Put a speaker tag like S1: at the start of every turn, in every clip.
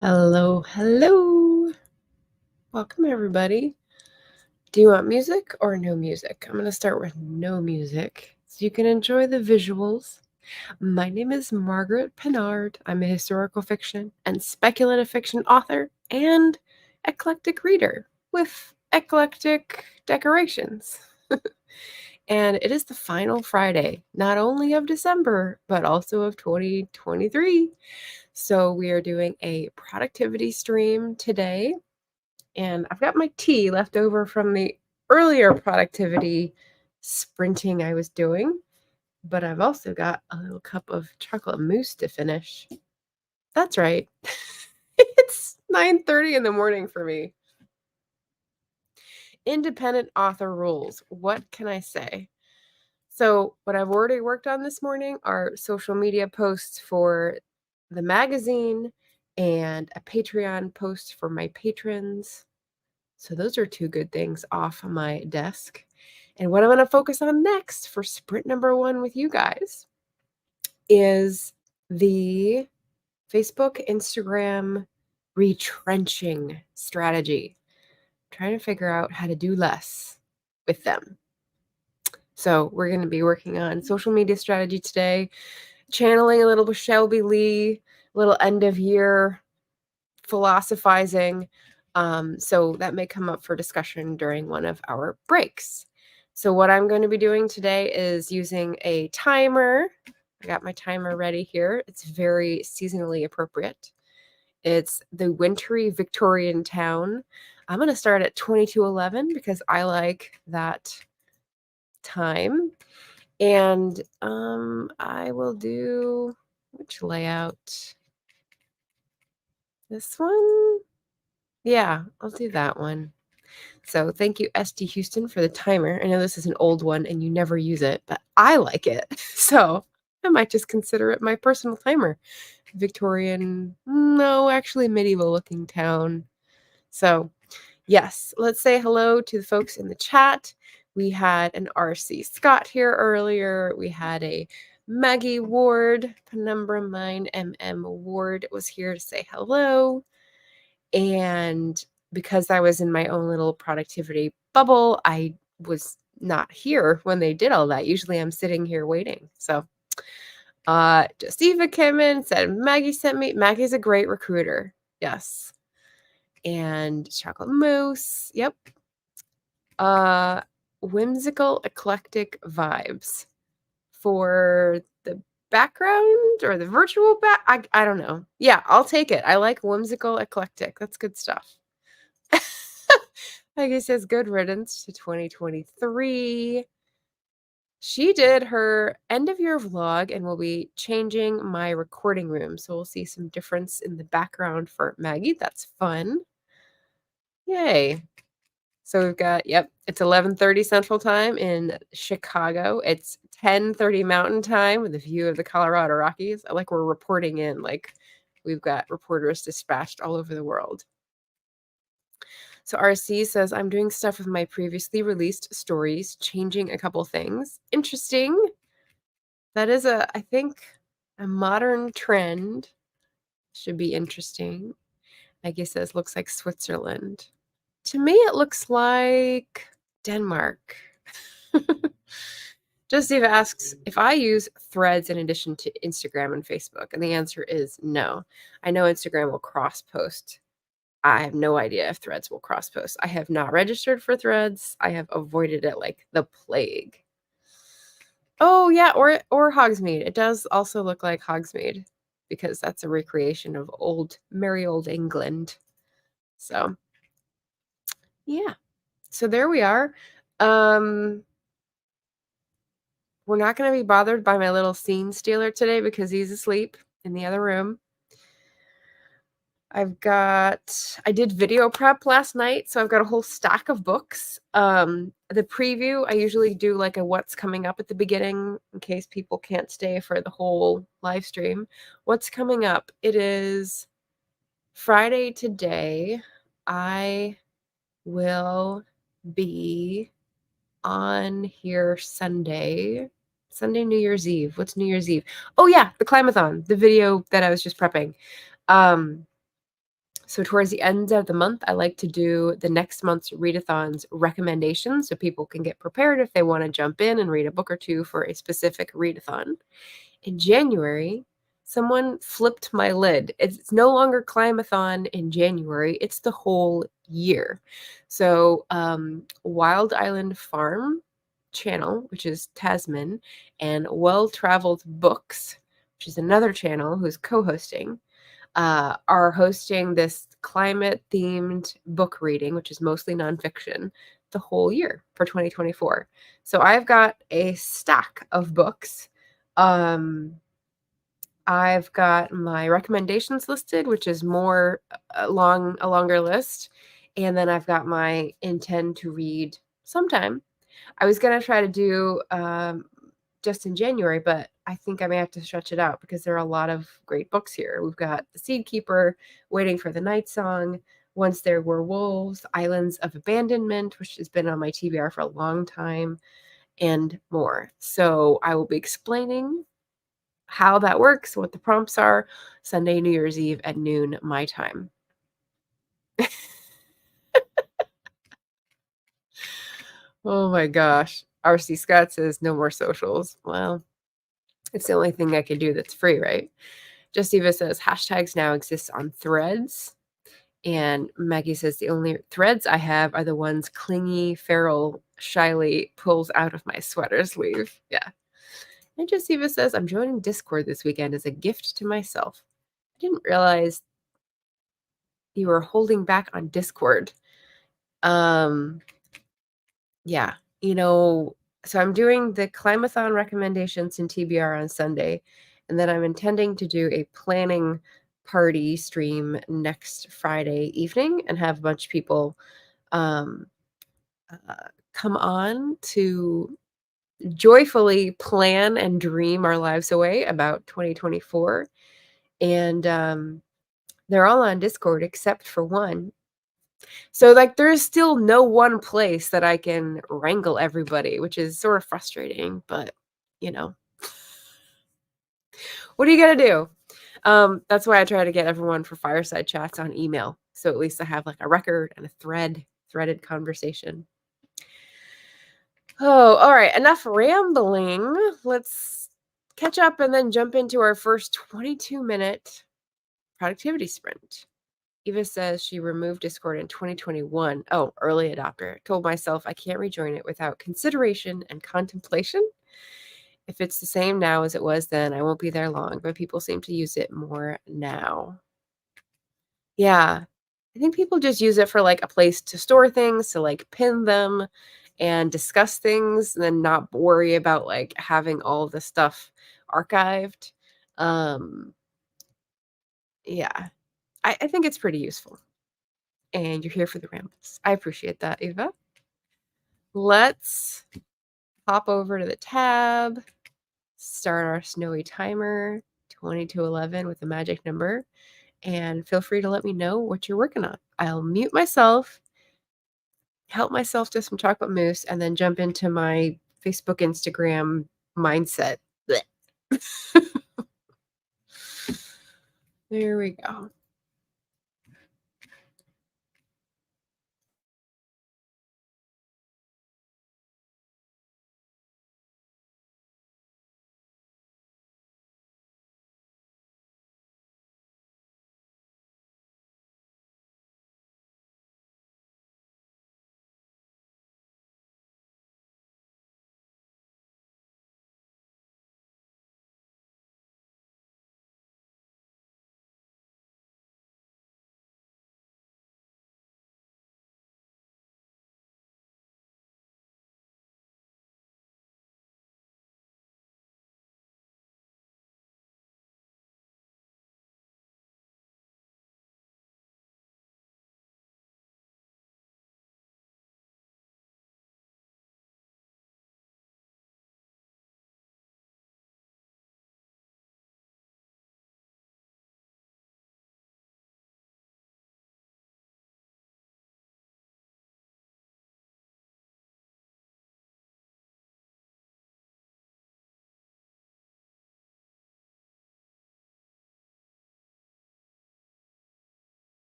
S1: Hello, hello. Welcome, everybody. Do you want music or no music? I'm going to start with no music so you can enjoy the visuals. My name is Margaret Pennard. I'm a historical fiction and speculative fiction author and eclectic reader with eclectic decorations. And it is the final Friday, not only of December, but also of 2023. So we are doing a productivity stream today. And I've got my tea left over from the earlier productivity sprinting I was doing, but I've also got a little cup of chocolate mousse to finish. That's right. It's 9:30 in the morning for me. Independent author rules. What can I say? So, what I've already worked on this morning are social media posts for the magazine and a Patreon post for my patrons. So those are two good things off my desk. And what I'm going to focus on next for sprint number 1 with you guys is the Facebook, Instagram retrenching strategy. Trying to figure out how to do less with them. So we're going to be working on social media strategy today, channeling a little with Shelby Lee, a little end of year philosophizing. So that may come up for discussion during one of our breaks. So what I'm going to be doing today is using a timer. I got my timer ready here. It's very seasonally appropriate. It's the wintry Victorian town. I'm going to start at 22:11 because I like that time. And I will do which layout? This one? Yeah, I'll do that one. So thank you, SD Houston, for the timer. I know this is an old one and you never use it, but I like it. So I might just consider it my personal timer. Victorian, no, actually medieval looking town. So yes, let's say hello to the folks in the chat. We had an RC Scott here earlier. We had a Maggie Ward, Penumbra Mine MM Ward was here to say hello. And because I was in my own little productivity bubble, I was not here when they did all that. Usually I'm sitting here waiting. So Josepha came in, said Maggie sent me. Maggie's a great recruiter. Yes. And chocolate mousse. Yep. Whimsical eclectic vibes for the background or the virtual back. I don't know. Yeah, I'll take it. I like whimsical eclectic. That's good stuff. Peggy says good riddance to 2023. She did her end of year vlog and will be changing my recording room. So we'll see some difference in the background for Maggie. That's fun. Yay. So we've got, yep, it's 11:30 Central Time in Chicago. It's 10:30 Mountain Time with a view of the Colorado Rockies. I like we're reporting in, like we've got reporters dispatched all over the world. So RC says, I'm doing stuff with my previously released stories, changing a couple things. Interesting. That is I think, a modern trend. Should be interesting. Maggie says, looks like Switzerland. To me, it looks like Denmark. Joseph asks if I use Threads in addition to Instagram and Facebook, and the answer is no. I know Instagram will cross-post. I have no idea if Threads will cross-post. I have not registered for Threads. I have avoided it like the plague. Oh, yeah, or Hogsmeade. It does also look like Hogsmeade because that's a recreation of merry old England. So, yeah. So there we are. We're not going to be bothered by my little scene stealer today because he's asleep in the other room. I did video prep last night, so I've got a whole stack of books. The preview, I usually do like a what's coming up at the beginning in case people can't stay for the whole live stream. What's coming up? It is Friday today. I will be on here Sunday, New Year's Eve. What's New Year's Eve? Oh yeah, the climb-a-thon, the video that I was just prepping. So towards the end of the month, I like to do the next month's readathons recommendations so people can get prepared if they want to jump in and read a book or two for a specific readathon. In January, someone flipped my lid. It's no longer Climb-a-thon in January, it's the whole year. So, Wild Island Farm channel, which is Tasman, and Well Traveled Books, which is another channel who's co-hosting, are hosting this climate-themed book reading, which is mostly nonfiction, the whole year for 2024. So I've got a stack of books. I've got my recommendations listed, which is more a longer list, and then I've got my intend to read sometime. I was gonna try to do just in January, but I think I may have to stretch it out because there are a lot of great books here. We've got The Seed Keeper, Waiting for the Night Song, Once There Were Wolves, Islands of Abandonment, which has been on my TBR for a long time, and more. So I will be explaining how that works, what the prompts are, Sunday, New Year's Eve at noon, my time. Oh my gosh. RC Scott says no more socials. Well, it's the only thing I can do that's free, right? Just Eva says hashtags now exist on Threads. And Maggie says the only threads I have are the ones clingy, feral, shyly pulls out of my sweater sleeve. Yeah. And Just Eva says I'm joining Discord this weekend as a gift to myself. I didn't realize you were holding back on Discord. Um, yeah, so I'm doing the Climb-a-thon recommendations in TBR on Sunday, and then I'm intending to do a planning party stream next Friday evening and have a bunch of people um, come on to joyfully plan and dream our lives away about 2024. And they're all on Discord except for one. So, like, there's still no one place that I can wrangle everybody, which is sort of frustrating, but, you know, what are you gonna do? That's why I try to get everyone for fireside chats on email, so at least I have, like, a record and a threaded conversation. Oh, alright, enough rambling. Let's catch up and then jump into our first 22-minute productivity sprint. Eva says she removed Discord in 2021. Oh, early adopter. Told myself I can't rejoin it without consideration and contemplation. If it's the same now as it was then, I won't be there long, but people seem to use it more now. Yeah. I think people just use it for like a place to store things, to like pin them and discuss things, and then not worry about like having all the stuff archived. Um, yeah. I think it's pretty useful. And you're here for the rambles. I appreciate that, Eva. Let's hop over to the tab, start our snowy timer, 20 to 11 with a magic number, and feel free to let me know what you're working on. I'll mute myself, help myself to some chocolate mousse, and then jump into my Facebook, Instagram mindset. There we go.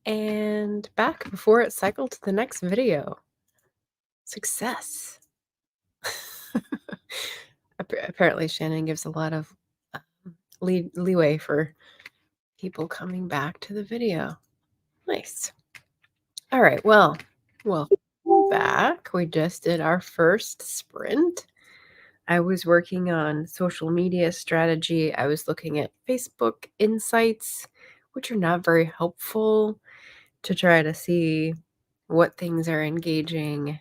S1: and back before it cycled to the next video. Success. Apparently Shannon gives a lot of leeway for people coming back to the video. Nice. All right, well, welcome back. We just did our first sprint. I was working on social media strategy. I was looking at Facebook insights, which are not very helpful, to try to see what things are engaging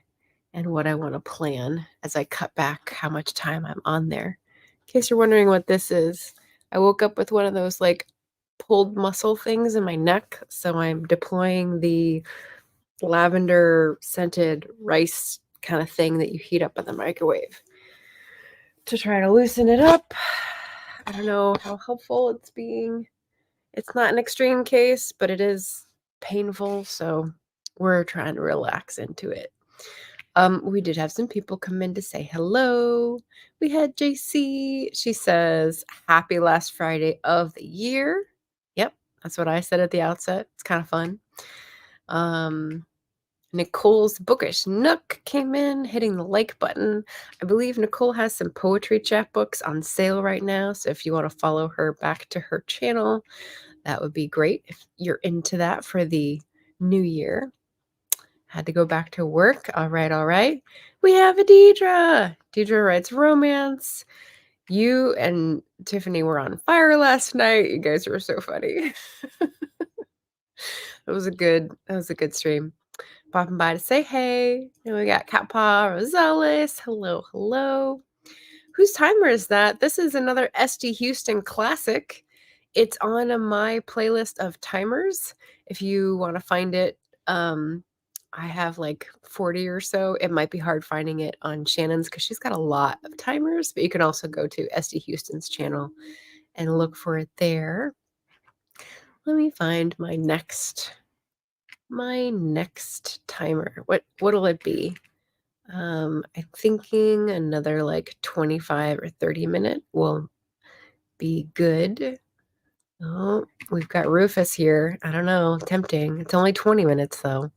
S1: and what I want to plan as I cut back how much time I'm on there. In case you're wondering what this is, I woke up with one of those like pulled muscle things in my neck. So I'm deploying the lavender scented rice kind of thing that you heat up in the microwave to try to loosen it up. I don't know how helpful it's being. It's not an extreme case, but it is painful, so we're trying to relax into it. We did have some people come in to say hello. We had JC. She says, happy last Friday of the year. Yep, that's what I said at the outset. It's kind of fun. Nicole's Bookish Nook came in, hitting the like button. I believe Nicole has some poetry chapbooks on sale right now, so if you want to follow her back to her channel, that would be great if you're into that for the new year. Had to go back to work. All right. We have a Deidre. Deidre writes romance. You and Tiffany were on fire last night. You guys were so funny. That was a good stream. Popping by to say hey. And we got Cat Paw Rosales. Hello. Whose timer is that? This is another SD Houston classic. It's on my playlist of timers. If you want to find it, I have like 40 or so. It might be hard finding it on Shannon's because she's got a lot of timers, but you can also go to SD Houston's channel and look for it there. Let me find my next timer. What'll it be? I'm thinking another like 25 or 30 minute will be good. Oh, we've got Rufus here. I don't know. Tempting. It's only 20 minutes though.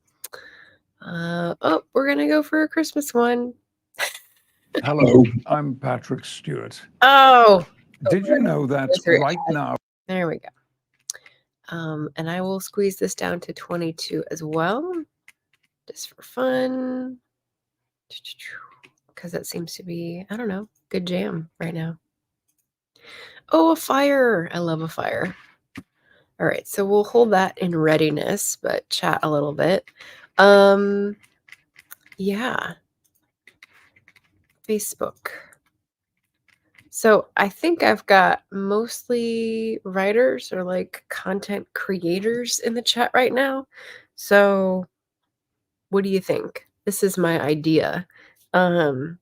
S1: We're gonna go for a Christmas one.
S2: Hello, I'm Patrick Stewart.
S1: Oh,
S2: Did you know that right now?
S1: There we go. And I will squeeze this down to 22 as well, just for fun, because that seems to be, I don't know, good jam right now. Oh, a fire. I love a fire. All right, so we'll hold that in readiness, but chat a little bit. Yeah. Facebook. So I think I've got mostly writers or like content creators in the chat right now. So what do you think? This is my idea. So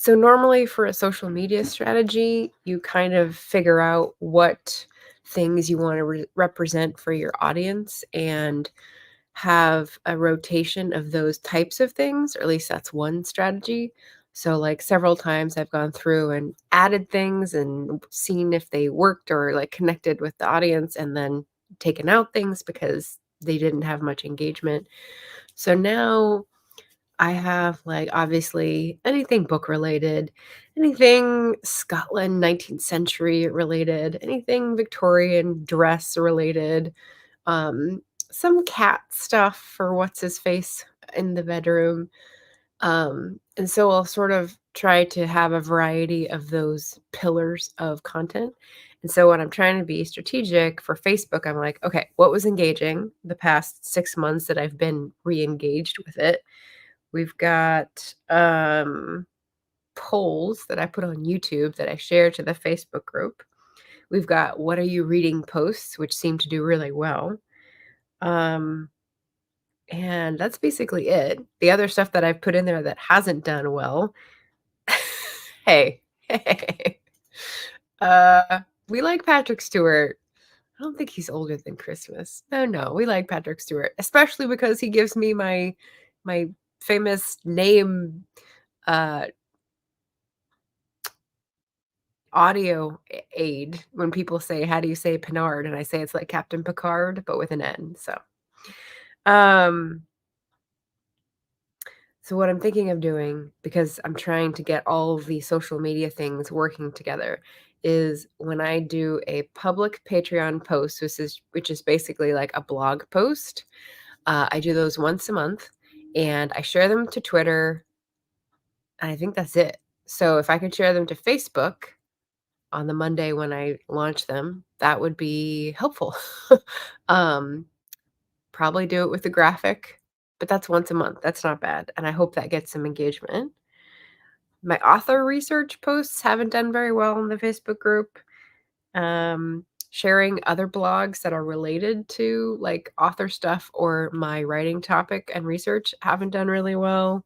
S1: normally for a social media strategy, you kind of figure out what things you want to represent for your audience and have a rotation of those types of things, or at least that's one strategy. So like several times I've gone through and added things and seen if they worked or like connected with the audience, and then taken out things because they didn't have much engagement. So now I have like obviously anything book related, anything Scotland 19th century related, anything Victorian dress related, some cat stuff for what's his face in the bedroom. And so I'll sort of try to have a variety of those pillars of content. And so when I'm trying to be strategic for Facebook, I'm like, okay, what was engaging the past 6 months that I've been re-engaged with it? We've got polls that I put on YouTube that I share to the Facebook group. We've got what are you reading posts, which seem to do really well. And that's basically it. The other stuff that I've put in there that hasn't done well. Hey. We like Patrick Stewart. I don't think he's older than Christmas. No, we like Patrick Stewart, especially because he gives me my famous name audio aid when people say, how do you say Pinard? And I say it's like Captain Picard, but with an N. So what I'm thinking of doing, because I'm trying to get all of the social media things working together, is when I do a public Patreon post, which is basically like a blog post, I do those once a month, and I share them to Twitter, and I think that's it. So if I could share them to Facebook on the Monday when I launch them, that would be helpful. Um, Probably do it with a graphic, but that's once a month. That's not bad, and I hope that gets some engagement. My author research posts haven't done very well in the Facebook group. Sharing other blogs that are related to like author stuff or my writing topic and research haven't done really well.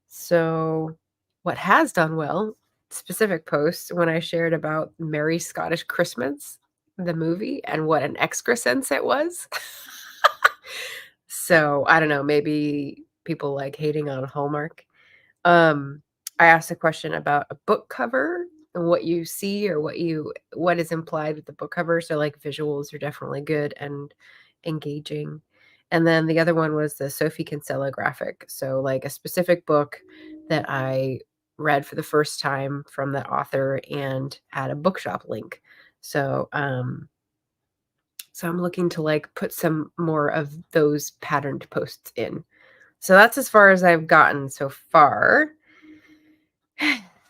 S1: So what has done well, specific posts when I shared about Merry Scottish Christmas, the movie, and what an excrescence it was. So I don't know, maybe people like hating on Hallmark. I asked a question about a book cover and what you see or what is implied with the book cover. So like visuals are definitely good and engaging. And then the other one was the Sophie Kinsella graphic. So like a specific book that I read for the first time from the author and had a bookshop link. So so I'm looking to like put some more of those patterned posts in. So that's as far as I've gotten so far.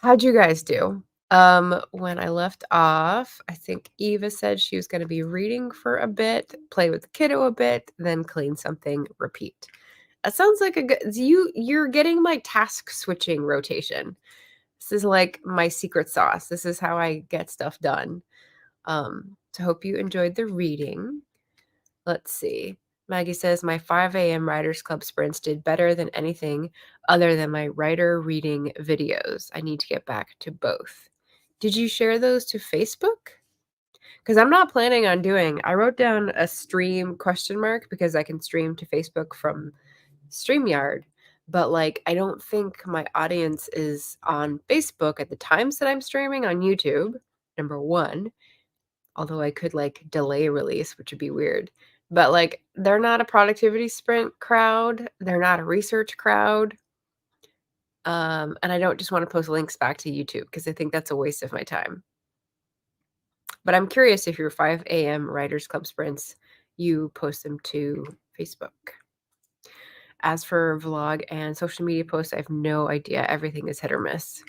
S1: How'd you guys do? When I left off, I think Eva said she was going to be reading for a bit, play with the kiddo a bit, then clean something, repeat. That sounds like a good you're getting my task switching rotation. This is like my secret sauce. This is how I get stuff done. So hope you enjoyed the reading. Let's see. Maggie says, my 5 a.m. Writers Club sprints did better than anything other than my writer reading videos. I need to get back to both. Did you share those to Facebook? Because I'm not planning on I wrote down a stream ? Because I can stream to Facebook from StreamYard. But like, I don't think my audience is on Facebook at the times that I'm streaming on YouTube, number one. Although I could like delay release, which would be weird. But like, they're not a productivity sprint crowd. They're not a research crowd. And I don't just want to post links back to YouTube because I think that's a waste of my time. But I'm curious if your 5 a.m. Writers Club sprints, you post them to Facebook. As for vlog and social media posts, I have no idea. Everything is hit or miss.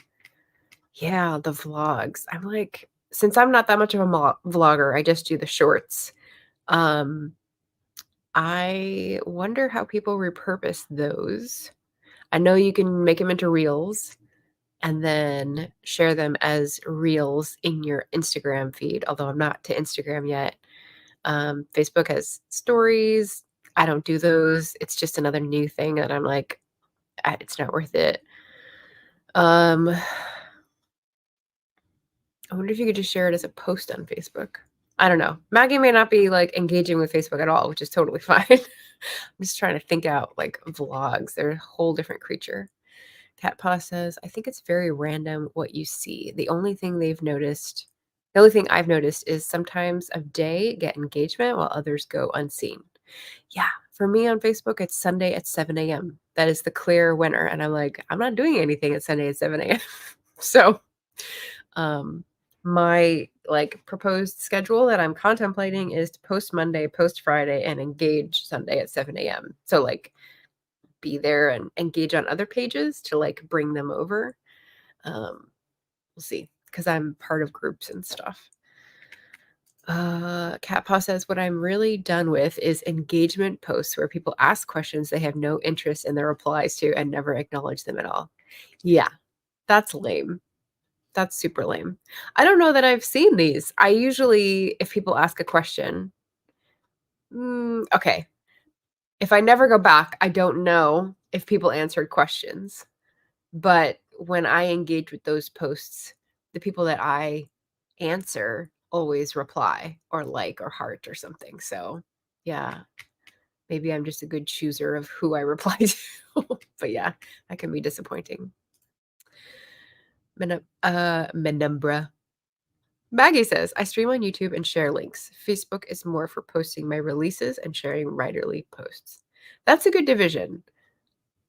S1: Yeah, the vlogs. I'm like, since I'm not that much of a vlogger, I just do the shorts. I wonder how people repurpose those. I know you can make them into reels and then share them as reels in your Instagram feed, although I'm not to Instagram yet. Facebook has stories. I don't do those. It's just another new thing that I'm like, it's not worth it. I wonder if you could just share it as a post on Facebook. I don't know. Maggie may not be like engaging with Facebook at all, which is totally fine. I'm just trying to think out like vlogs. They're a whole different creature. Cat Paw says, I think it's very random what you see. The only thing I've noticed is sometimes a day get engagement while others go unseen. Yeah, for me on Facebook, it's Sunday at 7 a.m. That is the clear winner. And I'm like, I'm not doing anything at Sunday at 7 a.m. So my like proposed schedule that I'm contemplating is to post Monday, post Friday, and engage Sunday at 7 a.m. So like be there and engage on other pages to like bring them over. We'll see, because I'm part of groups and stuff. Cat Paw says, what I'm really done with is engagement posts where people ask questions they have no interest in their replies to and never acknowledge them at all. Yeah, that's lame. That's super lame. I don't know that I've seen these. I usually, if people ask a question, okay. If I never go back, I don't know if people answered questions. But when I engage with those posts, the people that I answer always reply or like or heart or something. So yeah, maybe I'm just a good chooser of who I reply to. But yeah, that can be disappointing. Menumbra. Maggie says, I stream on YouTube and share links. Facebook is more for posting my releases and sharing writerly posts. That's a good division.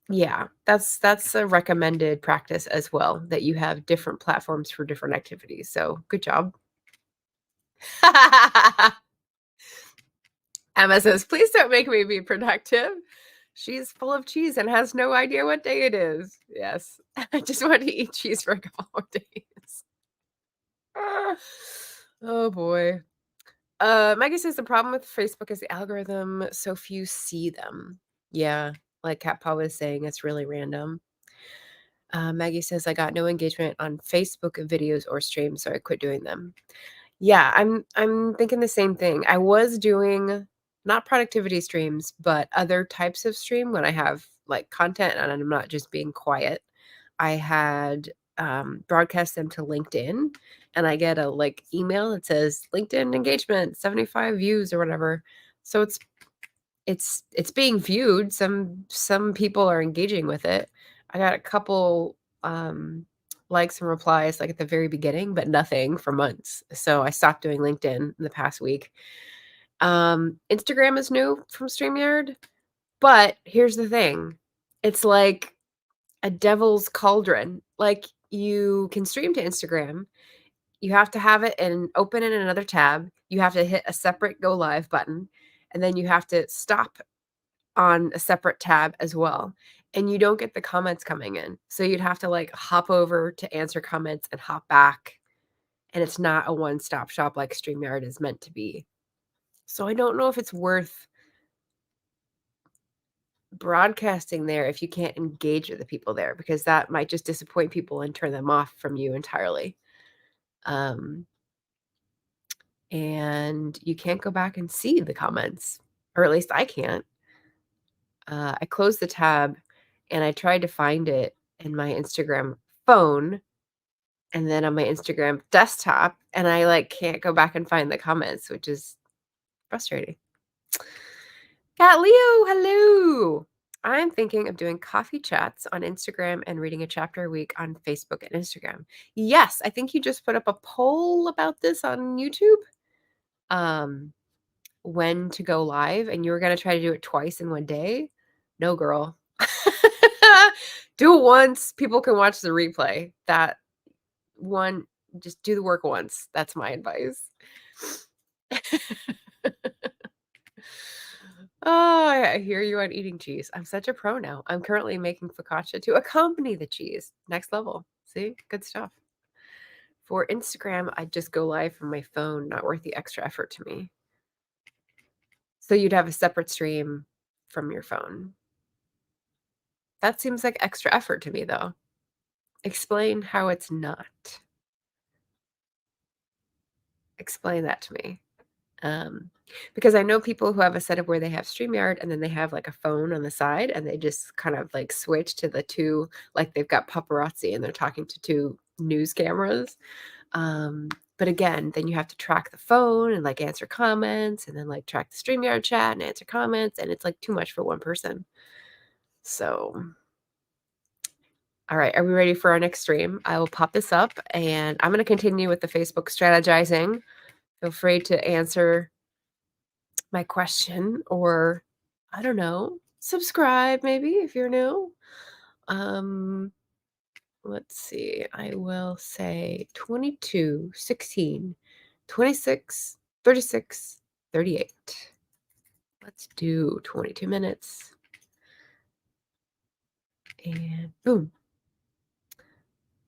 S1: Yeah, that's a recommended practice as well, that you have different platforms for different activities. So good job. Emma says, please don't make me be productive. She's full of cheese and has no idea what day it is. Yes, I just want to eat cheese for a couple more days. Oh boy. Maggie says the problem with Facebook is the algorithm, so few see them. Yeah, like Cat Paw was saying, it's really random. Maggie says I got no engagement on Facebook videos or streams, so I quit doing them. Yeah, I'm thinking the same thing. I was doing not productivity streams, but other types of stream when I have like content and I'm not just being quiet. I had broadcast them to LinkedIn, and I get a like email that says LinkedIn engagement 75 views or whatever. So it's being viewed. Some people are engaging with it. I got a couple likes and replies like at the very beginning, but nothing for months. So I stopped doing LinkedIn in the past week. Instagram is new from StreamYard, but here's the thing. It's like a devil's cauldron. Like you can stream to Instagram. You have to have it and open it in another tab. You have to hit a separate go live button, and then you have to stop on a separate tab as well. And you don't get the comments coming in. So you'd have to like hop over to answer comments and hop back. And it's not a one-stop shop like StreamYard is meant to be. So I don't know if it's worth broadcasting there if you can't engage with the people there, because that might just disappoint people and turn them off from you entirely. And you can't go back and see the comments, or at least I can't. I closed the tab and I tried to find it in my Instagram phone and then on my Instagram desktop, and I like can't go back and find the comments, which is frustrating. Cat Leo, hello. I'm thinking of doing coffee chats on Instagram and reading a chapter a week on Facebook and Instagram. Yes, I think you just put up a poll about this on YouTube. When to go live, and you were going to try to do it twice in one day. No, girl. Do it once. People can watch the replay. That one, just do the work once. That's my advice. Oh, I hear you on eating cheese. I'm such a pro now. I'm currently making focaccia to accompany the cheese. Next level. See? Good stuff. For Instagram, I just go live from my phone. Not worth the extra effort to me. So you'd have a separate stream from your phone. That seems like extra effort to me, though. Explain how it's not. Explain that to me. Because I know people who have a setup where they have StreamYard and then they have like a phone on the side and they just kind of like switch to the two, like they've got paparazzi and they're talking to two news cameras. But again, then you have to track the phone and like answer comments and then like track the StreamYard chat and answer comments. And it's like too much for one person. So, all right, are we ready for our next stream? I will pop this up and I'm going to continue with the Facebook strategizing. Feel free to answer my question, or I don't know, subscribe maybe if you're new. Let's see. I will say 22, 16, 26, 36, 38. Let's do 22 minutes. And boom.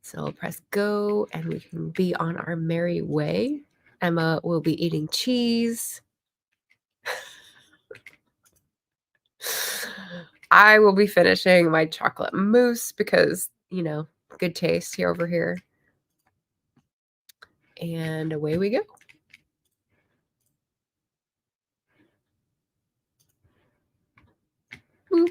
S1: So I'll press go and we can be on our merry way. Emma will be eating cheese. I will be finishing my chocolate mousse because, you know, good taste here over here. And away we go. Boop.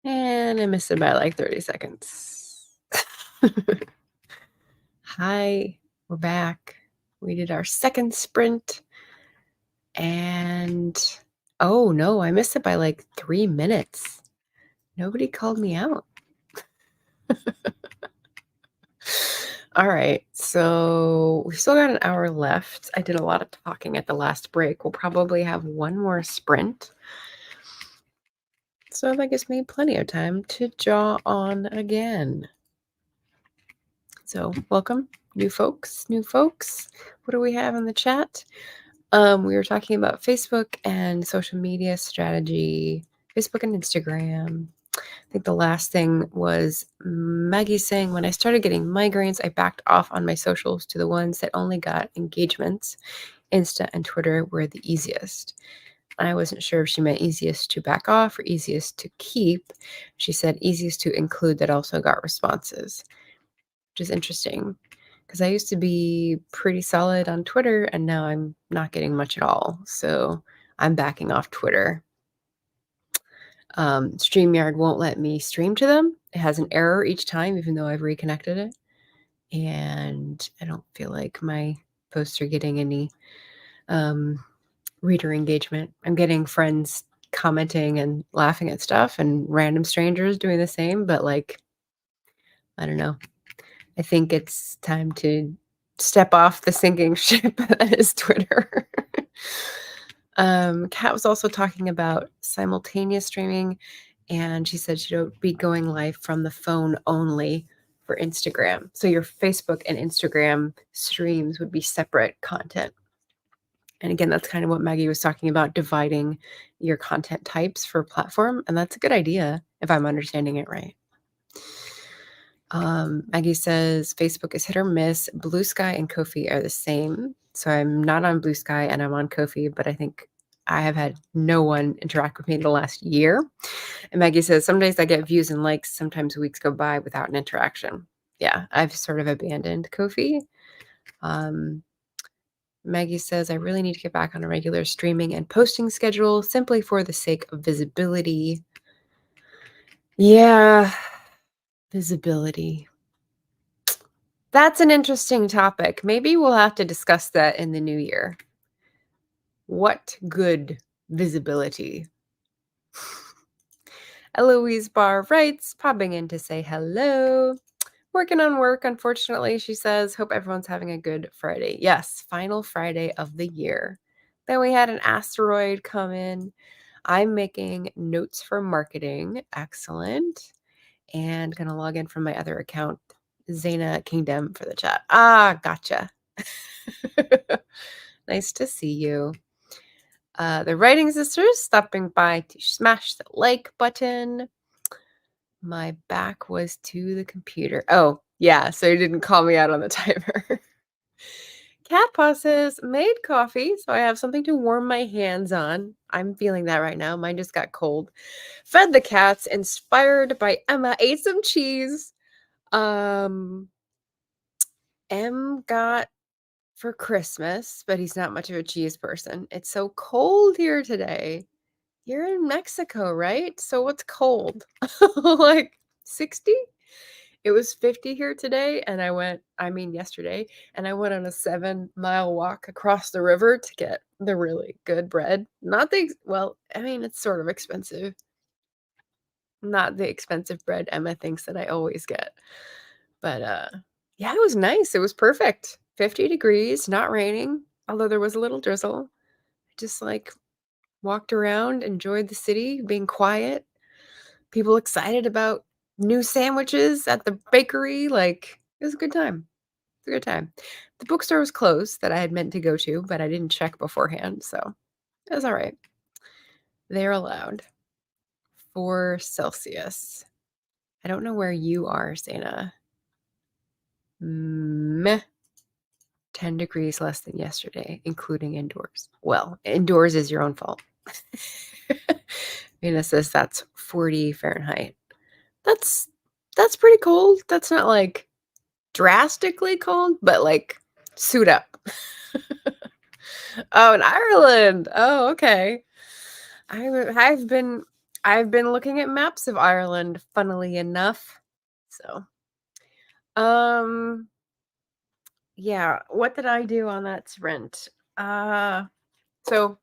S1: And I missed it by like 30 seconds. Hi, we're back. We did our second sprint. And oh no, I missed it by like 3 minutes. Nobody called me out. All right, so we've still got an hour left. I did a lot of talking at the last break. We'll probably have one more sprint. So that gives me plenty of time to jaw on again. So welcome, new folks. What do we have in the chat? We were talking about Facebook and social media strategy, Facebook and Instagram. I think the last thing was Maggie saying, when I started getting migraines, I backed off on my socials to the ones that only got engagements. Insta and Twitter were the easiest. I wasn't sure if she meant easiest to back off or easiest to keep. She said easiest to include that also got responses, which is interesting because I used to be pretty solid on Twitter and now I'm not getting much at all. So I'm backing off Twitter. StreamYard won't let me stream to them. It has an error each time, even though I've reconnected it. And I don't feel like my posts are getting any reader engagement. I'm getting friends commenting and laughing at stuff and random strangers doing the same, but like, I don't know. I think it's time to step off the sinking ship that is Twitter. Kat was also talking about simultaneous streaming, and she said she'd be going live from the phone only for Instagram. So your Facebook and Instagram streams would be separate content. And again, that's kind of what Maggie was talking about, dividing your content types for platform. And that's a good idea if I'm understanding it right. Maggie says Facebook is hit or miss. Blue Sky and Ko-fi are the same. So I'm not on Blue Sky and I'm on Ko-fi, but I think I have had no one interact with me in the last year. And Maggie says, some days I get views and likes. Sometimes weeks go by without an interaction. Yeah, I've sort of abandoned Ko-fi. Maggie says, I really need to get back on a regular streaming and posting schedule simply for the sake of visibility. Yeah, visibility. That's an interesting topic. Maybe we'll have to discuss that in the new year. What good visibility? Eloise Barr writes, popping in to say hello. Working on work, unfortunately, she says. Hope everyone's having a good Friday. Yes, final Friday of the year. Then we had an asteroid come in. I'm making notes for marketing. Excellent. And going to log in from my other account, Zaina Kingdom, for the chat. Ah, gotcha. Nice to see you. The Writing Sisters stopping by to smash the like button. My back was to the computer. Oh, yeah, so you didn't call me out on the timer. Cat Paw says, made coffee, so I have something to warm my hands on. I'm feeling that right now. Mine just got cold. Fed the cats, inspired by Emma. Ate some cheese. M got for Christmas, but he's not much of a cheese person. It's so cold here today. You're in Mexico, right? So what's cold? Like 60? It was 50 here today, and yesterday, and I went on a 7-mile walk across the river to get the really good bread. It's sort of expensive. Not the expensive bread Emma thinks that I always get. But yeah, it was nice. It was perfect. 50 degrees, not raining, although there was a little drizzle. I just walked around, enjoyed the city, being quiet. People excited about new sandwiches at the bakery. It was a good time. It's a good time. The bookstore was closed that I had meant to go to, but I didn't check beforehand, so it was all right. They're allowed. 4 Celsius. I don't know where you are, Zaina. Meh. 10 degrees less than yesterday, including indoors. Well, indoors is your own fault. Mina says that's 40 Fahrenheit. That's pretty cold. That's not drastically cold, but suit up. Oh, in Ireland. Oh, okay. I've been I've been looking at maps of Ireland, funnily enough. So, um, yeah, what did I do on that sprint? So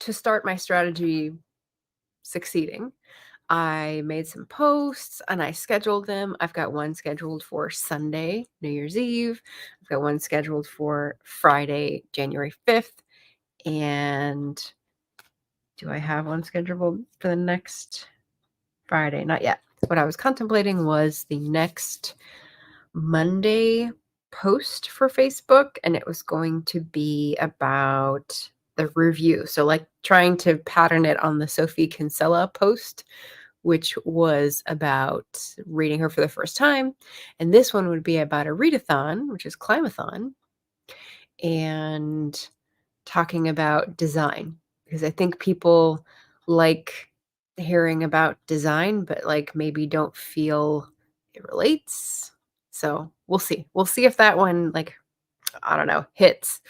S1: to start my strategy succeeding, I made some posts and I scheduled them. I've got one scheduled for Sunday, New Year's Eve. I've got one scheduled for Friday, January 5th. And do I have one scheduled for the next Friday? Not yet. What I was contemplating was the next Monday post for Facebook, and it was going to be about the review. So like trying to pattern it on the Sophie Kinsella post, which was about reading her for the first time. And this one would be about a readathon, which is climb-a-thon, and talking about design, because I think people like hearing about design, but like maybe don't feel it relates. So we'll see. We'll see if that one, like, I don't know, hits.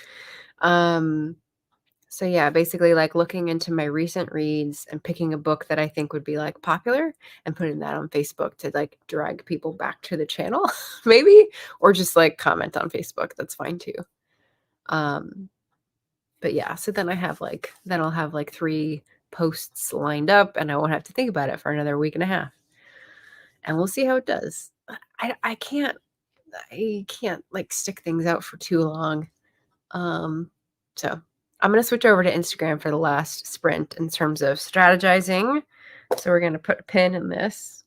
S1: So yeah, basically like looking into my recent reads and picking a book that I think would be like popular and putting that on Facebook to like drag people back to the channel, maybe, or just like comment on Facebook. That's fine too. But yeah, so then I'll have like 3 posts lined up and I won't have to think about it for another week and a half. And we'll see how it does. I can't like stick things out for too long. So I'm going to switch over to Instagram for the last sprint in terms of strategizing. So we're going to put a pin in this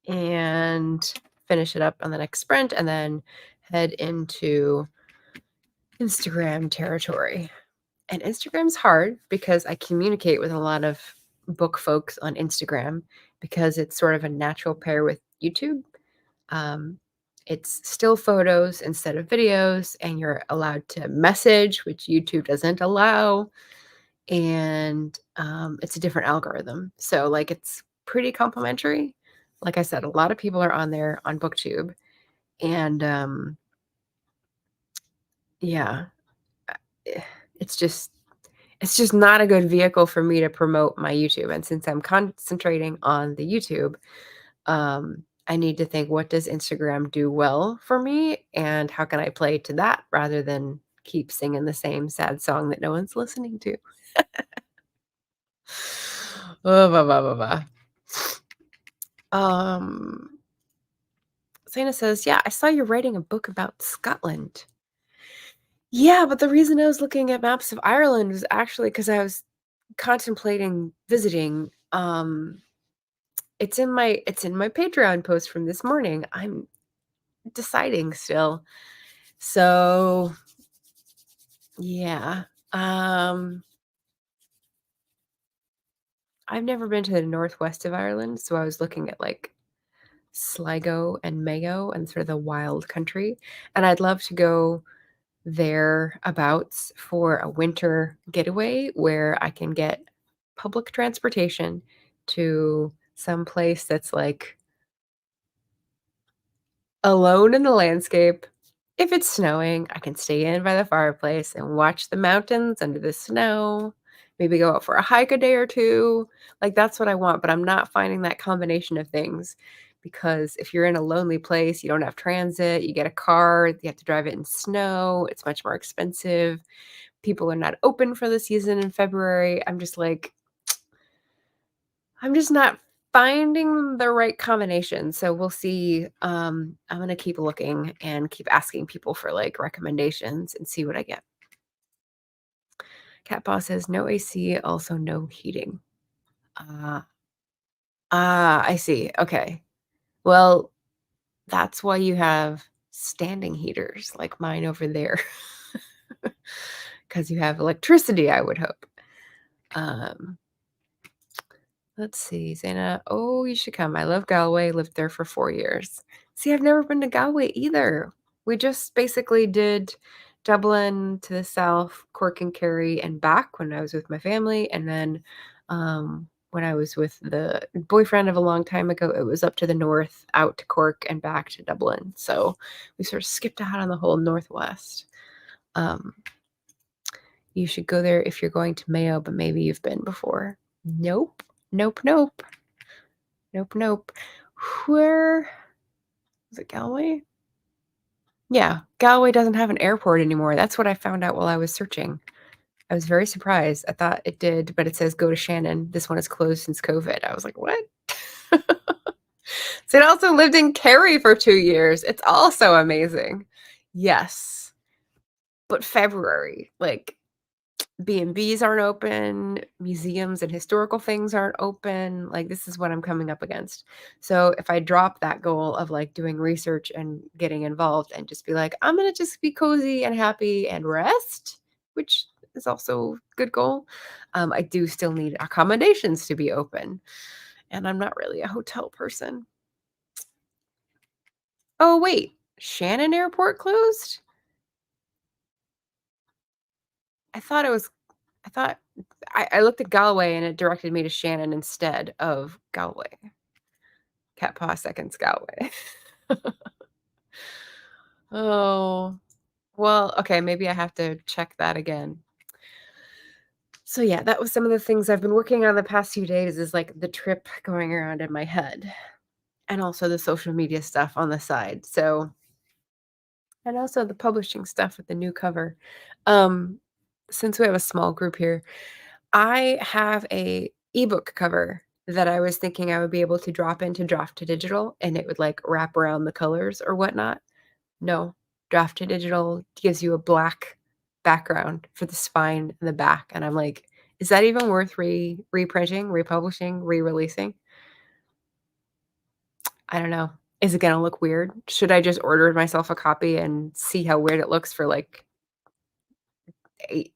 S1: and finish it up on the next sprint and then head into Instagram territory. And Instagram's hard because I communicate with a lot of book folks on Instagram because it's sort of a natural pair with YouTube. It's still photos instead of videos, and you're allowed to message, which YouTube doesn't allow. And it's a different algorithm. So like it's pretty complimentary. Like I said, a lot of people are on there on Booktube. And yeah, it's just not a good vehicle for me to promote my YouTube. And since I'm concentrating on the YouTube, I need to think, what does Instagram do well for me? And how can I play to that rather than keep singing the same sad song that no one's listening to? Oh, blah, blah, blah, blah. Sana says, yeah, I saw you writing a book about Scotland. Yeah, but the reason I was looking at maps of Ireland was actually because I was contemplating visiting. It's in my Patreon post from this morning. I'm deciding still. So yeah. I've never been to the northwest of Ireland, so I was looking at like Sligo and Mayo and sort of the wild country. And I'd love to go thereabouts for a winter getaway where I can get public transportation to some place that's like alone in the landscape. If it's snowing, I can stay in by the fireplace and watch the mountains under the snow, maybe go out for a hike a day or 2. Like, that's what I want, but I'm not finding that combination of things because if you're in a lonely place, you don't have transit, you get a car, you have to drive it in snow, it's much more expensive. People are not open for the season in February. I'm just not finding the right combination. So we'll see. I'm going to keep looking and keep asking people for like recommendations and see what I get. Cat Boss says no AC, also no heating. I see. Okay. Well, that's why you have standing heaters like mine over there. Because you have electricity, I would hope. Let's see, Zana. Oh, you should come. I love Galway. Lived there for 4 years. See, I've never been to Galway either. We just basically did Dublin to the south, Cork and Kerry, and back when I was with my family. And then when I was with the boyfriend of a long time ago, it was up to the north, out to Cork, and back to Dublin. So we sort of skipped out on the whole northwest. You should go there if you're going to Mayo, but maybe you've been before. Nope. Nope, nope. Nope, nope. Where was it, Galway? Yeah, Galway doesn't have an airport anymore. That's what I found out while I was searching. I was very surprised. I thought it did, but it says go to Shannon. This one is closed since COVID. I was like, what? So it also lived in Kerry for 2 years. It's also amazing. Yes. But February, like B&Bs aren't open, museums and historical things aren't open. Like, this is what I'm coming up against. So if I drop that goal of like doing research and getting involved and just be like, I'm going to just be cozy and happy and rest, which is also a good goal. I do still need accommodations to be open. And I'm not really a hotel person. Oh, wait, Shannon Airport closed? I thought it was, I looked at Galway and it directed me to Shannon instead of Galway. Cat paw seconds Galway. Oh, well, okay, maybe I have to check that again. So yeah, that was some of the things I've been working on the past few days is like the trip going around in my head and also the social media stuff on the side. So, and also the publishing stuff with the new cover. Since we have a small group here, I have a ebook cover that I was thinking I would be able to drop into Draft to Digital and it would like wrap around the colors or whatnot. No, Draft to Digital gives you a black background for the spine and the back. And I'm like, is that even worth reprinting, republishing, re-releasing? I don't know. Is it going to look weird? Should I just order myself a copy and see how weird it looks for like $8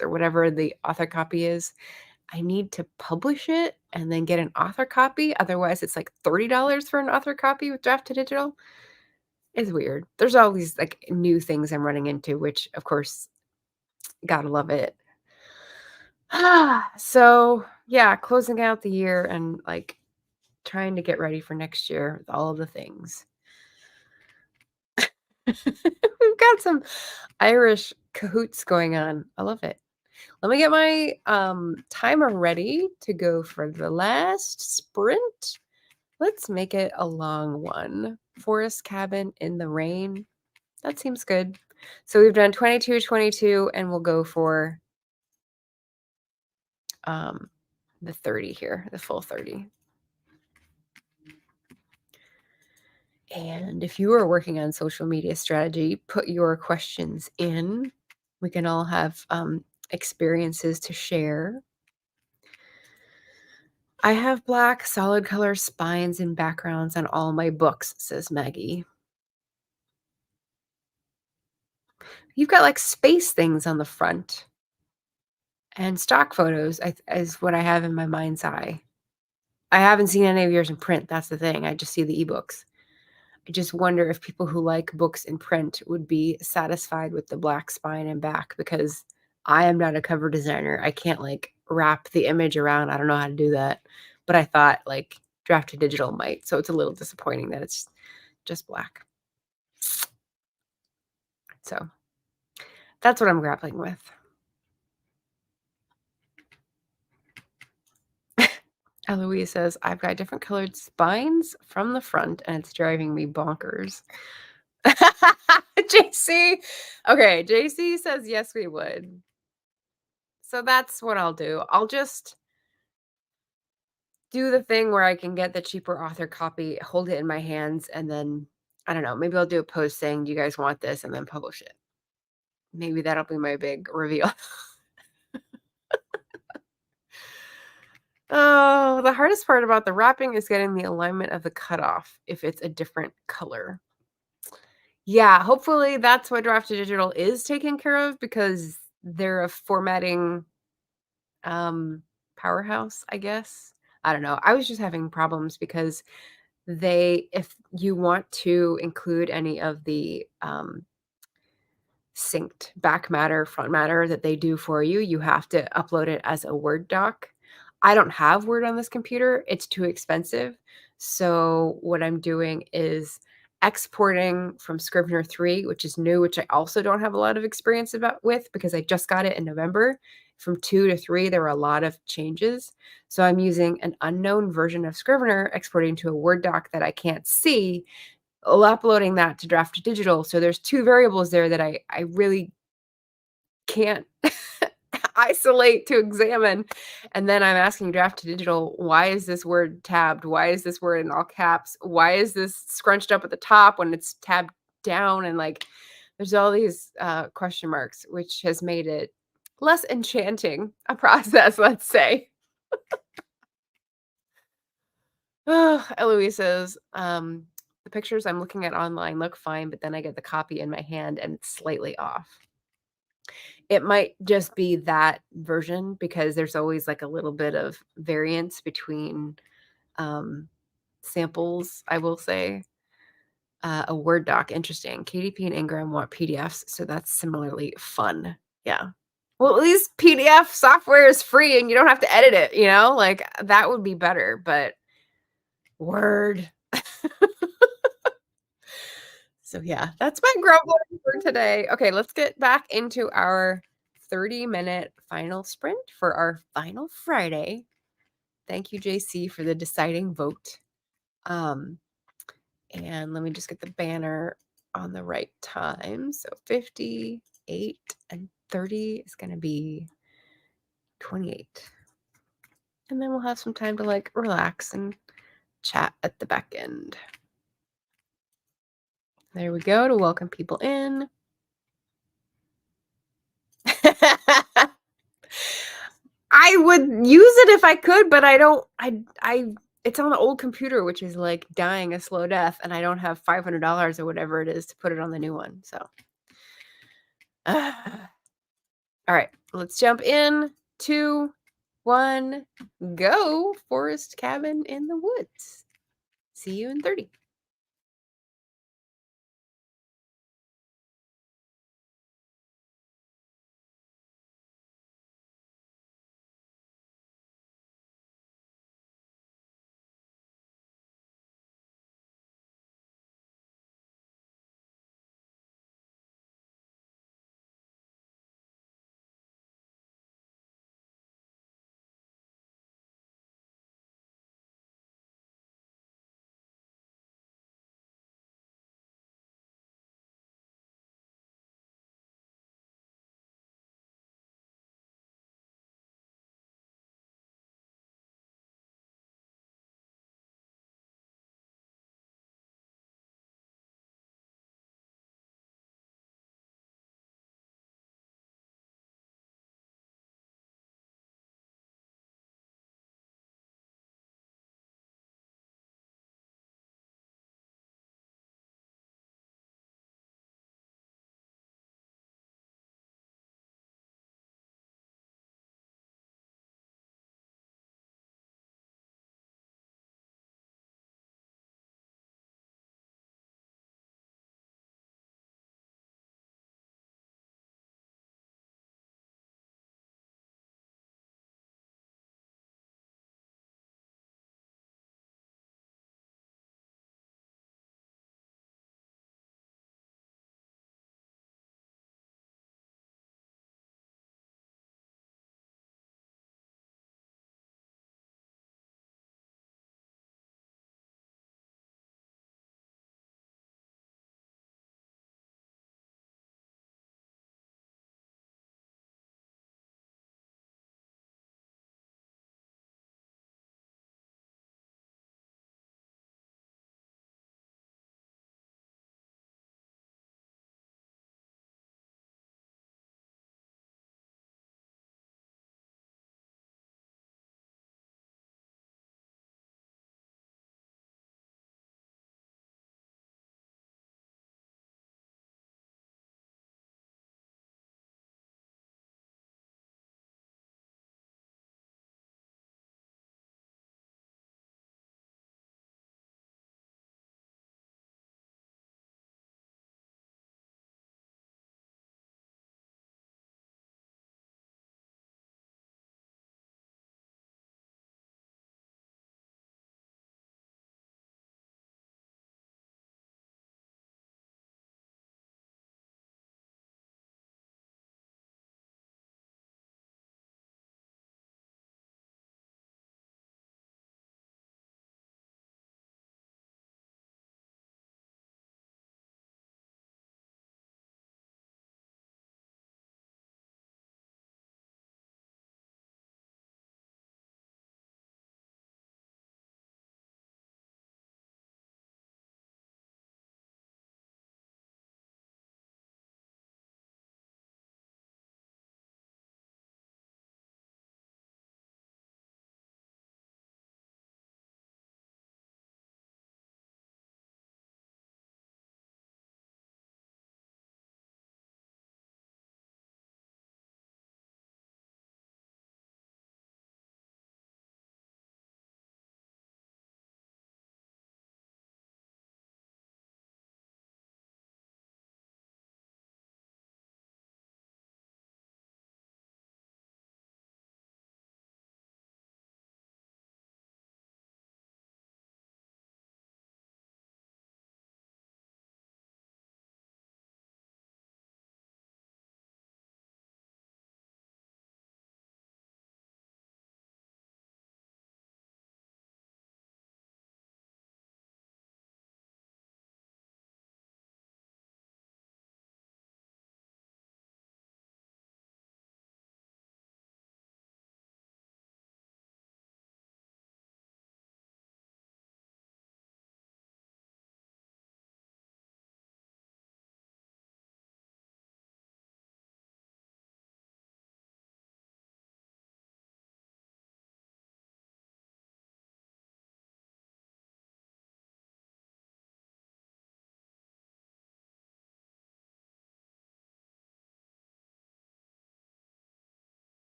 S1: or whatever the author copy is? I need to publish it and then get an author copy. Otherwise, it's like $30 for an author copy with Draft to Digital. It's weird. There's all these like new things I'm running into, which of course, gotta love it. So yeah, closing out the year and like trying to get ready for next year with all of the things. We've got some Irish cahoots going on. I love it. Let me get my timer ready to go for the last sprint. Let's make it a long one. Forest cabin in the rain. That seems good. So we've done 22, 22, and we'll go for the 30 here, the full 30. And if you are working on social media strategy, put your questions in. We can all have experiences to share. I have black solid color spines and backgrounds on all my books, says Maggie. You've got like space things on the front. And stock photos is what I have in my mind's eye. I haven't seen any of yours in print. That's the thing. I just see the ebooks. I just wonder if people who like books in print would be satisfied with the black spine and back because I am not a cover designer. I can't like wrap the image around. I don't know how to do that. But I thought like Draft to Digital might. So it's a little disappointing that it's just black. So that's what I'm grappling with. Eloise says, I've got different colored spines from the front and it's driving me bonkers. JC. Okay, JC says, yes, we would. So that's what I'll do. I'll just do the thing where I can get the cheaper author copy, hold it in my hands, and then, I don't know, maybe I'll do a post saying, do you guys want this? And then publish it. Maybe that'll be my big reveal. Oh, the hardest part about the wrapping is getting the alignment of the cutoff if it's a different color. Yeah, hopefully that's what Draft to Digital is taking care of because they're a formatting powerhouse, I guess. I don't know. I was just having problems because if you want to include any of the synced back matter, front matter that they do for you, you have to upload it as a Word doc. I don't have Word on this computer. It's too expensive. So what I'm doing is exporting from Scrivener 3, which is new, which I also don't have a lot of experience with because I just got it in November. from 2 to 3, there were a lot of changes. So I'm using an unknown version of Scrivener, exporting to a Word doc that I can't see, uploading that to Draft to Digital. So there's 2 variables there that I really can't isolate to examine. And then I'm asking Draft to Digital, why is this word tabbed? Why is this word in all caps? Why is this scrunched up at the top when it's tabbed down? And like, there's all these question marks, which has made it less enchanting a process, let's say. Oh, Eloise says, the pictures I'm looking at online look fine, but then I get the copy in my hand and it's slightly off. It might just be that version because there's always like a little bit of variance between samples, I will say. A Word doc, interesting. KDP and Ingram want PDFs, so that's similarly fun. Yeah. Well, at least PDF software is free and you don't have to edit it, you know? Like that would be better, but Word. So yeah, that's my grumbling for today. Okay, let's get back into our 30-minute final sprint for our final Friday. Thank you, JC, for the deciding vote. And let me just get the banner on the right time. So 58 and 30 is going to be 28. And then we'll have some time to like relax and chat at the back end. There we go to welcome people in. I would use it if I could, but I don't. It's on the old computer, which is like dying a slow death, and I don't have $500 or whatever it is to put it on the new one. So, all right, let's jump in. 2, 1, go! Forest cabin in the woods. See you in 30.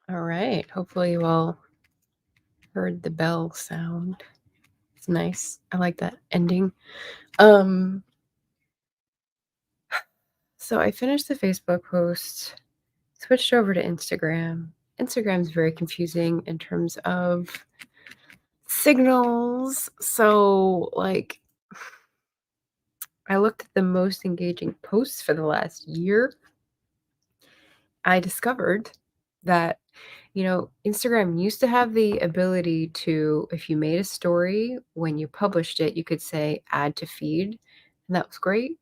S1: All right. Hopefully you all heard the bell sound. It's nice. I like that ending. So I finished the Facebook post, switched over to Instagram. Instagram's very confusing in terms of signals. So, like, I looked at the most engaging posts for the last year. I discovered that, Instagram used to have the ability to, if you made a story, when you published it, you could say add to feed, and that was great.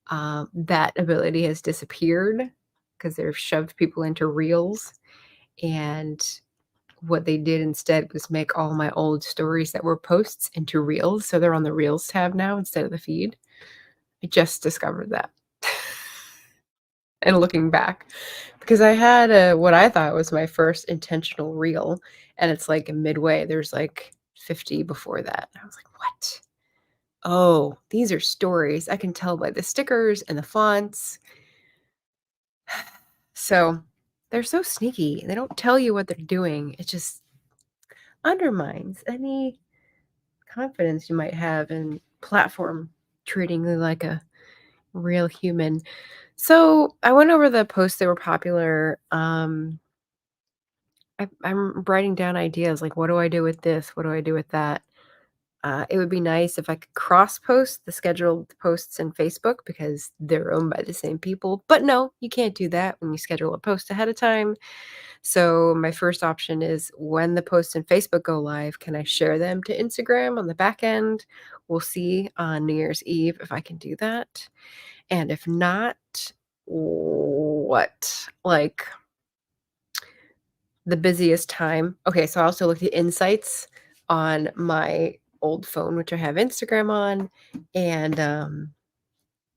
S1: That ability has disappeared because they've shoved people into reels. And what they did instead was make all my old stories that were posts into reels. So they're on the reels tab now instead of the feed. I just discovered that. And looking back, because I had what I thought was my first intentional reel, and it's like midway, there's like 50 before that. I was like, what? Oh, these are stories. I can tell by the stickers and the fonts. So they're so sneaky. They don't tell you what they're doing. It just undermines any confidence you might have in platform treating you like a real human. So I went over the posts that were popular. I'm writing down ideas like, what do I do with this? What do I do with that? It would be nice if I could cross post the scheduled posts in Facebook because they're owned by the same people. But no, you can't do that when you schedule a post ahead of time. So my first option is when the posts in Facebook go live, can I share them to Instagram on the back end? We'll see on New Year's Eve if I can do that. And if not, what? Like the busiest time. Okay, so I also looked at insights on my old phone, which I have Instagram on, and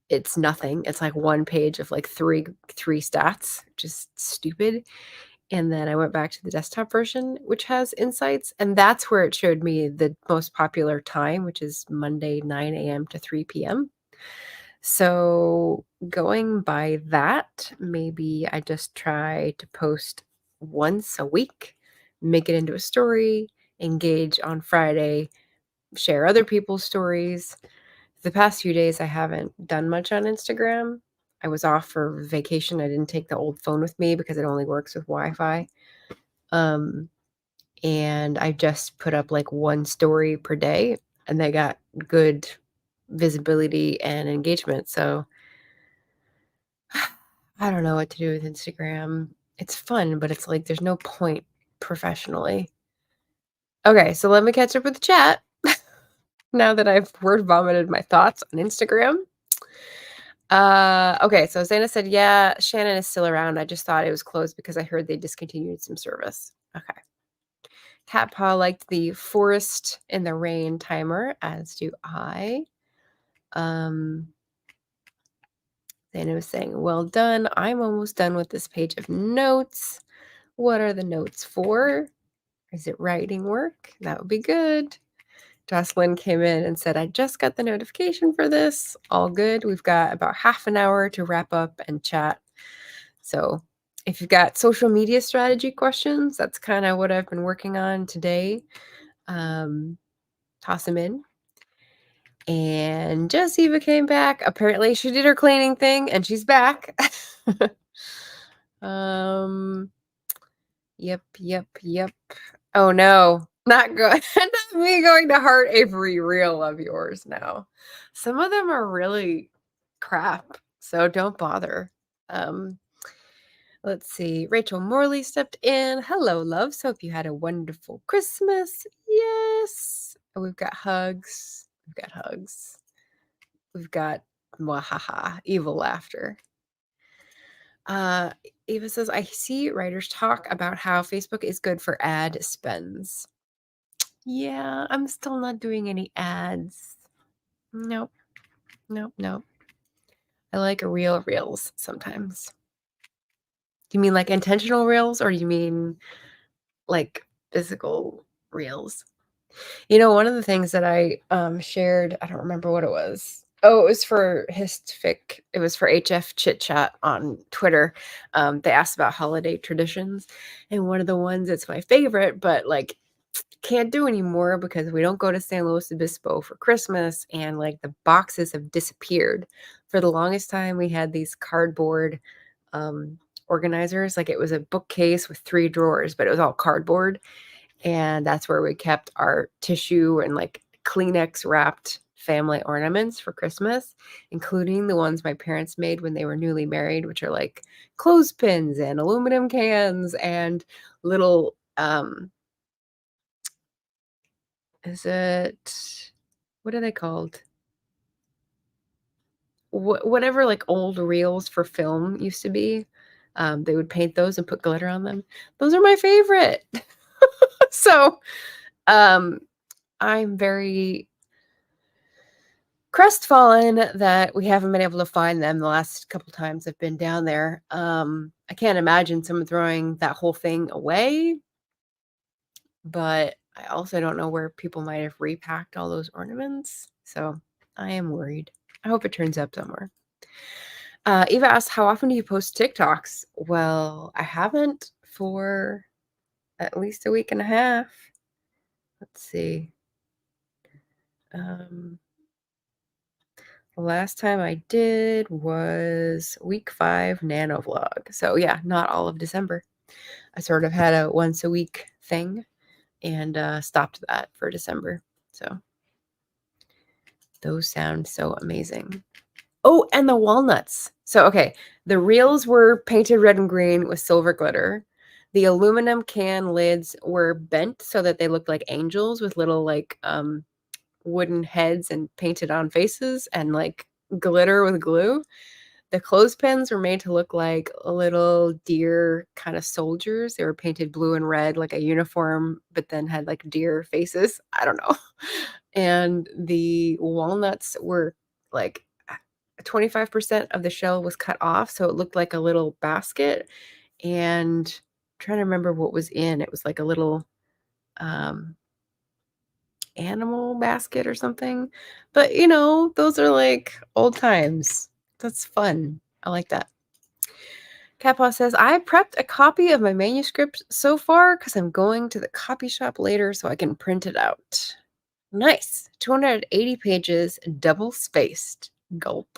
S1: it's nothing. It's like one page of like three stats, just stupid. And then I went back to the desktop version, which has insights, and that's where it showed me the most popular time, which is Monday 9 a.m. to 3 p.m. So going by that, maybe I just try to post once a week, make it into a story, engage on Friday, share other people's stories. The past few days, I haven't done much on Instagram. I was off for vacation. I didn't take the old phone with me because it only works with Wi-Fi. And I just put up like one story per day, and they got good visibility and engagement. So I don't know what to do with Instagram. It's fun, but it's like there's no point professionally. Okay, so let me catch up with the chat now that I've word vomited my thoughts on Instagram. Okay, so Zana said, yeah, Shannon is still around. I just thought it was closed because I heard they discontinued some service. Okay. Cat Paw liked the forest in the rain timer, as do I. Zana was saying, well done. I'm almost done with this page of notes. What are the notes for? Is it writing work? That would be good. Jocelyn came in and said, I just got the notification for this. All good. We've got about half an hour to wrap up and chat. So if you've got social media strategy questions, that's kind of what I've been working on today. Toss them in. And Jessiva came back. Apparently she did her cleaning thing and she's back. Yep. Oh no, not good. Not me going to heart every reel of yours now. Some of them are really crap, so don't bother. Let's see. Rachel Morley stepped in. Hello, loves. Hope you had a wonderful Christmas. Yes. Oh, we've got hugs. We've got mwahaha, evil laughter. Eva says, I see writers talk about how Facebook is good for ad spends. Yeah, I'm still not doing any ads. Nope. I like reels sometimes. Do you mean like intentional reels, or do you mean like physical reels? One of the things that I shared, I don't remember what it was. Oh, it was for Histfic. It was for HF Chit Chat on Twitter. They asked about holiday traditions, and one of the ones that's my favorite, but like can't do anymore because we don't go to San Luis Obispo for Christmas, and like the boxes have disappeared. For the longest time, we had these cardboard organizers. Like it was a bookcase with 3 drawers, but it was all cardboard, and that's where we kept our tissue and like Kleenex wrapped family ornaments for Christmas, including the ones my parents made when they were newly married, which are like clothespins and aluminum cans and little is it what are they called? Whatever like old reels for film used to be. They would paint those and put glitter on them. Those are my favorite. So I'm very crestfallen that we haven't been able to find them the last couple times I've been down there. I can't imagine someone throwing that whole thing away, but I also don't know where people might have repacked all those ornaments. So I am worried. I hope it turns up somewhere. Eva asked, how often do you post TikToks? Well, I haven't for at least a week and a half. Let's see. The last time I did was week 5 nano vlog. So yeah, not all of December. I sort of had a once a week thing and stopped that for December. So those sound so amazing. Oh, and the walnuts. So, okay, the reels were painted red and green with silver glitter. The aluminum can lids were bent so that they looked like angels with little like wooden heads and painted on faces and like glitter with glue. The clothespins were made to look like little deer kind of soldiers. They were painted blue and red like a uniform, but then had like deer faces. I don't know. And the walnuts were like 25% of the shell was cut off, so it looked like a little basket. And I'm trying to remember what was in. It was like a little animal basket or something. But you know, those are like old times. That's fun. I like that. Kappa says, I prepped a copy of my manuscript so far because I'm going to the copy shop later so I can print it out. Nice. 280 pages, double spaced. Gulp.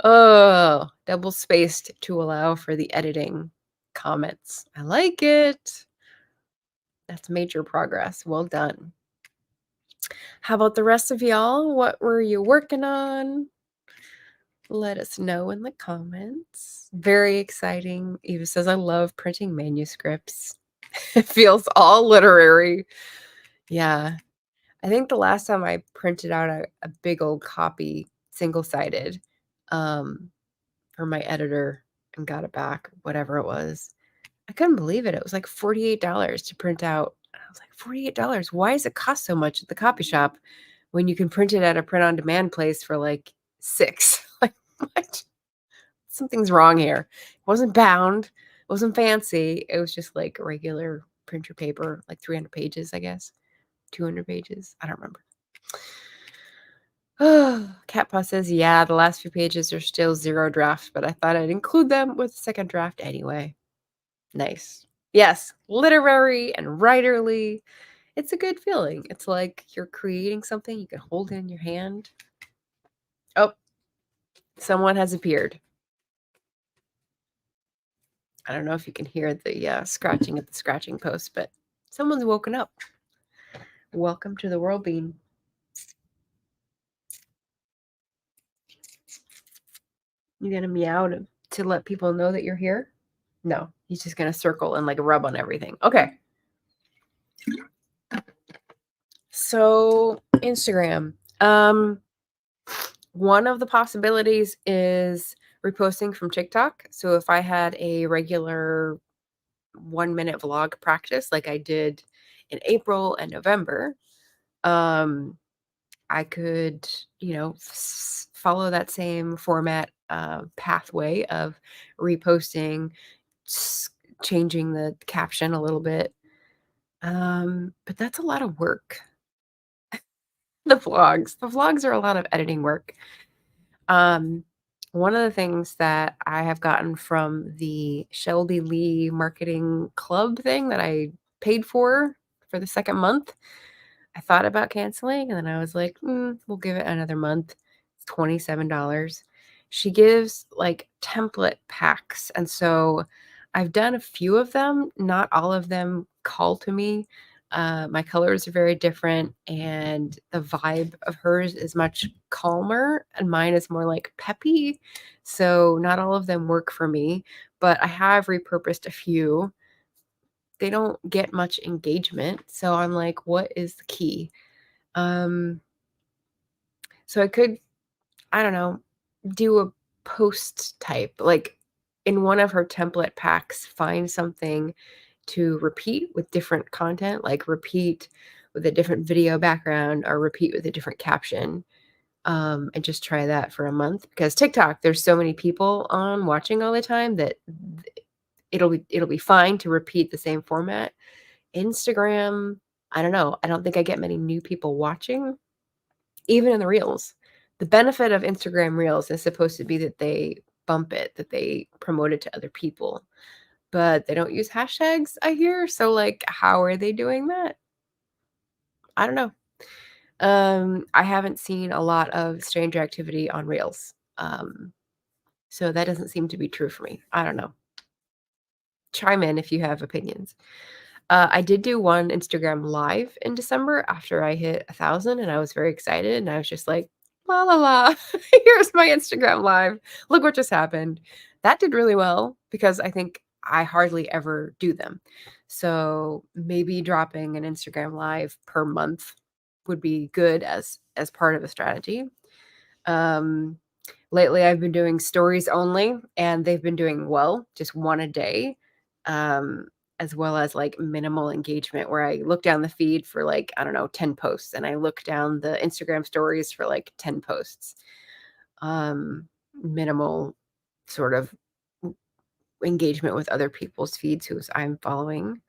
S1: Oh, double spaced to allow for the editing comments. I like it. That's major progress. Well done. How about the rest of y'all? What were you working on? Let us know in the comments. Very exciting. Eva says, I love printing manuscripts. It feels all literary. Yeah. I think the last time I printed out a big old copy, single-sided, for my editor and got it back, whatever it was. I couldn't believe it. It was like $48 to print out. I was like, $48? Why does it cost so much at the copy shop when you can print it at a print-on-demand place for like $6? Like, what? Something's wrong here. It wasn't bound. It wasn't fancy. It was just like regular printer paper, like 300 pages, I guess. 200 pages. I don't remember. Oh, Cat Paw says, yeah, the last few pages are still 0 draft, but I thought I'd include them with the second draft anyway. Nice. Yes, literary and writerly. It's a good feeling. It's like you're creating something you can hold in your hand. Oh, someone has appeared. I don't know if you can hear the scratching at the scratching post, but someone's woken up. Welcome to the world, Bean. You gonna meow to let people know that you're here? No, he's just gonna circle and like rub on everything. Okay. So Instagram. One of the possibilities is reposting from TikTok. So if I had a regular 1-minute vlog practice like I did in April and November, I could, you know, follow that same format pathway of reposting, changing the caption a little bit. But that's a lot of work. The vlogs. The vlogs are a lot of editing work. One of the things that I have gotten from the Shelby Lee marketing club thing that I paid for the second month, I thought about canceling, and then I was like, we'll give it another month. It's $27. She gives like template packs. And so I've done a few of them. Not all of them call to me. My colors are very different, and the vibe of hers is much calmer, and mine is more like peppy. So not all of them work for me, but I have repurposed a few. They don't get much engagement. So I'm like, what is the key? So I could, I don't know, do a post type, like in one of her template packs, find something to repeat with different content, like repeat with a different video background or repeat with a different caption. And just try that for a month, because TikTok, there's so many people on watching all the time that it'll be fine to repeat the same format. Instagram, I don't know. I don't think I get many new people watching, even in the reels. The benefit of Instagram reels is supposed to be that they bump it, that they promote it to other people, but they don't use hashtags, I hear. So like, how are they doing that? I don't know. I haven't seen a lot of stranger activity on reels. So that doesn't seem to be true for me. I don't know. Chime in if you have opinions. I did do one Instagram live in December after I hit 1,000, and I was very excited, and I was just like, "La, la, la, here's my Instagram live. Look what just happened." That did really well because I think I hardly ever do them. So maybe dropping an Instagram live per month would be good as part of a strategy. Um, Lately, I've been doing stories only, and they've been doing well, just one a day, um, as well as like minimal engagement, where I look down the feed for like, I don't know, 10 posts, and I look down the Instagram stories for like 10 posts. Minimal sort of engagement with other people's feeds who I'm following.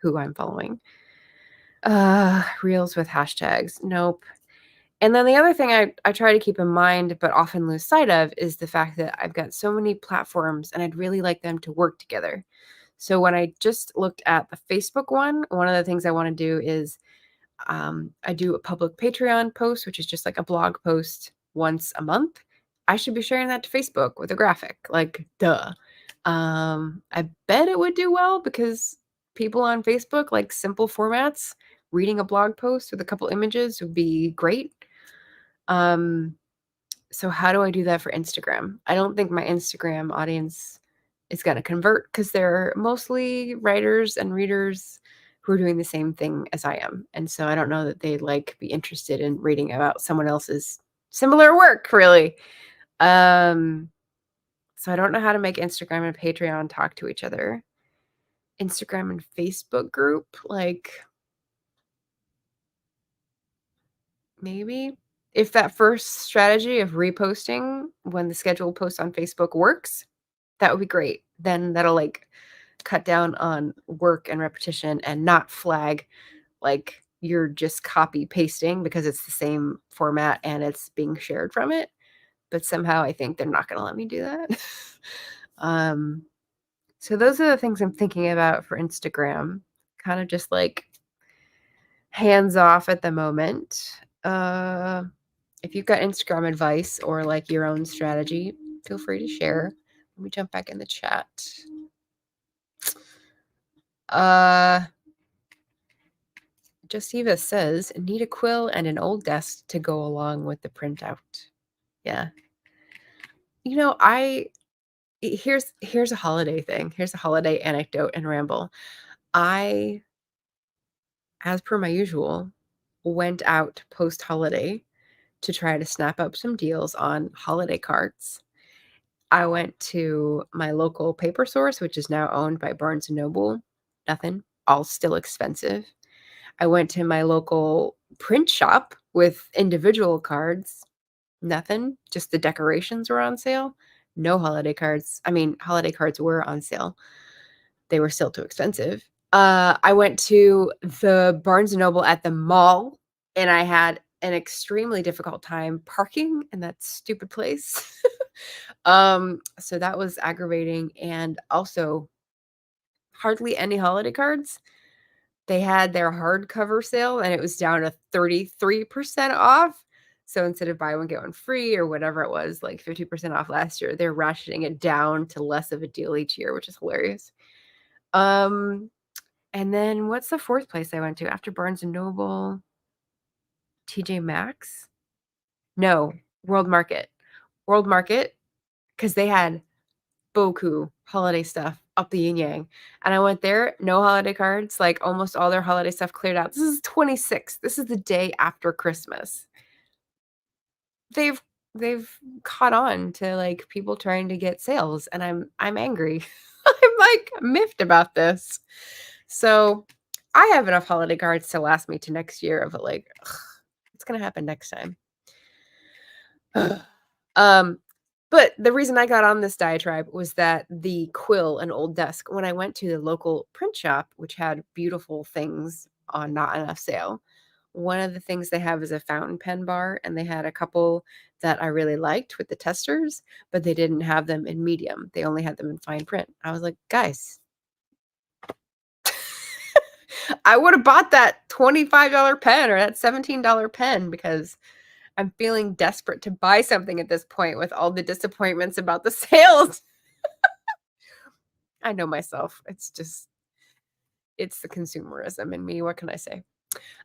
S1: Reels with hashtags. Nope. And then the other thing I try to keep in mind, but often lose sight of, is the fact that I've got so many platforms and I'd really like them to work together. So when I just looked at the Facebook one of the things I want to do is I do a public Patreon post, which is just like a blog post once a month. I should be sharing that to Facebook with a graphic, like duh. I bet it would do well because people on Facebook like simple formats. Reading a blog post with a couple images would be great. So how do I do that for Instagram? I don't think my Instagram audience is going to convert because they're mostly writers and readers who are doing the same thing as I am. And so I don't know that they'd like be interested in reading about someone else's similar work, really. So I don't know how to make Instagram and Patreon talk to each other. Instagram and Facebook group, like maybe if that first strategy of reposting when the scheduled post on Facebook works, that would be great. Then that'll like cut down on work and repetition and not flag like you're just copy pasting because it's the same format and it's being shared from it. But somehow I think they're not going to let me do that. So those are the things I'm thinking about for Instagram, kind of just like hands off at the moment. If you've got Instagram advice or like your own strategy, feel free to share. Let me jump back in the chat. Josiva says, need a quill and an old desk to go along with the printout. Yeah. You know, here's a holiday thing. Here's a holiday anecdote and ramble. I, as per my usual, went out post-holiday to try to snap up some deals on holiday cards. I went to my local paper source, which is now owned by Barnes & Noble. Nothing. All still expensive. I went to my local print shop with individual cards. Nothing. Just the decorations were on sale. No holiday cards. I mean, holiday cards were on sale. They were still too expensive. I went to the Barnes & Noble at the mall, and I had an extremely difficult time parking in that stupid place. So that was aggravating, and also hardly any holiday cards. They had their hardcover sale, and it was down to 33% off. So instead of buy one, get one free or whatever it was, like 50% off last year, they're ratcheting it down to less of a deal each year, which is hilarious. And then what's the fourth place I went to after Barnes & Noble? TJ Maxx? No, World Market. World Market, because they had boku holiday stuff up the yin yang. And I went there, no holiday cards, like almost all their holiday stuff cleared out. This is 26th. This is the day after Christmas. They've caught on to like people trying to get sales, and I'm angry. I'm like miffed about this. So I have enough holiday cards to last me to next year of like, ugh, it's gonna happen next time. But the reason I got on this diatribe was that the quill and old desk, when I went to the local print shop, which had beautiful things on not enough sale, one of the things they have is a fountain pen bar, and they had a couple that I really liked with the testers, but they didn't have them in medium. They only had them in fine print. I was like, guys, I would have bought that $25 pen or that $17 pen because I'm feeling desperate to buy something at this point with all the disappointments about the sales. I know myself. It's the consumerism in me. What can I say?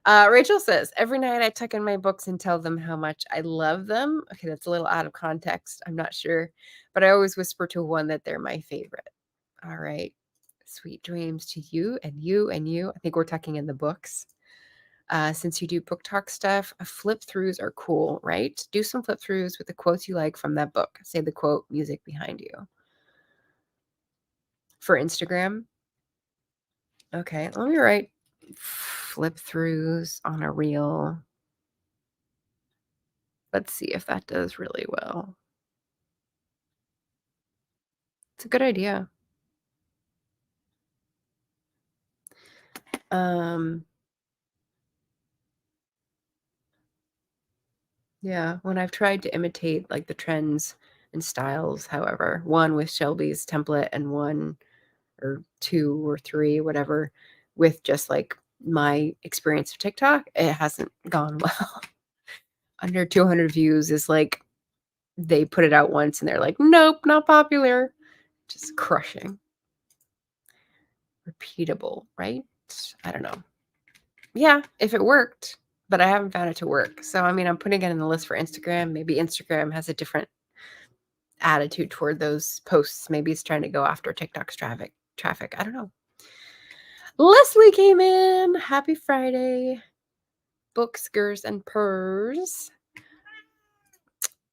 S1: Rachel says, every night I tuck in my books and tell them how much I love them. Okay, that's a little out of context. I'm not sure. But I always whisper to one that they're my favorite. All right. Sweet dreams to you and you and you. I think we're tucking in the books. Since you do book talk stuff, flip throughs are cool, right? Do some flip throughs with the quotes you like from that book. Say the quote, music behind you. For Instagram. Okay, let me write flip throughs on a reel. Let's see if that does really well. It's a good idea. Yeah, when I've tried to imitate like the trends and styles, however, one with Shelby's template and one or two or three, whatever, with just like my experience of TikTok, it hasn't gone well. Under 200 views is like they put it out once and they're like, nope, not popular. Just crushing. Repeatable, right? I don't know. Yeah, if it worked, but I haven't found it to work. So, I mean, I'm putting it in the list for Instagram. Maybe Instagram has a different attitude toward those posts. Maybe it's trying to go after TikTok's traffic. I don't know. Leslie came in. Happy Friday. Books, Gers, and Purrs.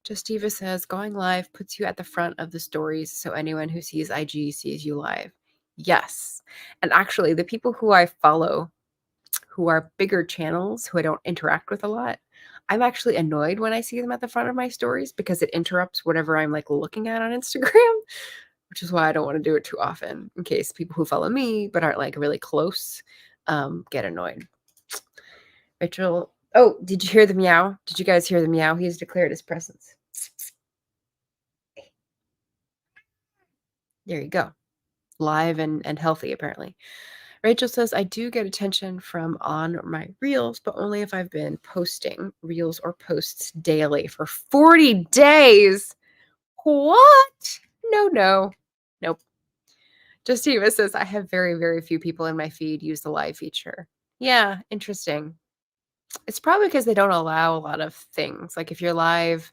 S1: Justiva says, going live puts you at the front of the stories so anyone who sees IG sees you live. Yes. And actually, the people who I follow who are bigger channels who I don't interact with a lot, I'm actually annoyed when I see them at the front of my stories because it interrupts whatever I'm like looking at on Instagram, which is why I don't want to do it too often in case people who follow me but aren't like really close get annoyed. Rachel, oh, did you hear the meow? Did you guys hear the meow? He's declared his presence. There you go. Live and healthy, apparently. Rachel says, I do get attention from on my reels, but only if I've been posting reels or posts daily for 40 days. What? No. Nope. Justiva says, I have very, very few people in my feed use the live feature. Yeah, interesting. It's probably because they don't allow a lot of things. Like if you're live,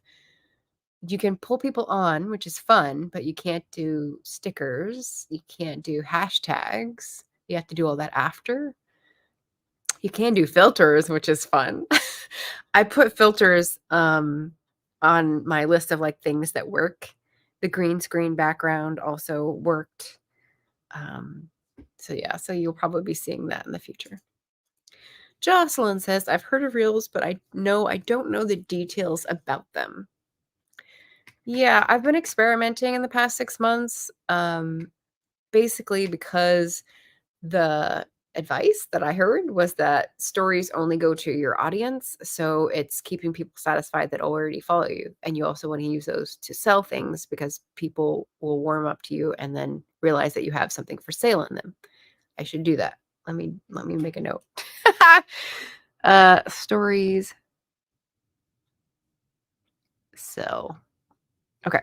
S1: you can pull people on, which is fun, but you can't do stickers. You can't do hashtags. You have to do all that after. You can do filters, which is fun. I put filters on my list of like things that work. The green screen background also worked. So yeah, so you'll probably be seeing that in the future. Jocelyn says, I've heard of reels, but I don't know the details about them. Yeah, I've been experimenting in the past 6 months, basically because the advice that I heard was that stories only go to your audience. So it's keeping people satisfied that already follow you. And you also want to use those to sell things because people will warm up to you and then realize that you have something for sale in them. I should do that. Let me make a note. Stories. So, okay.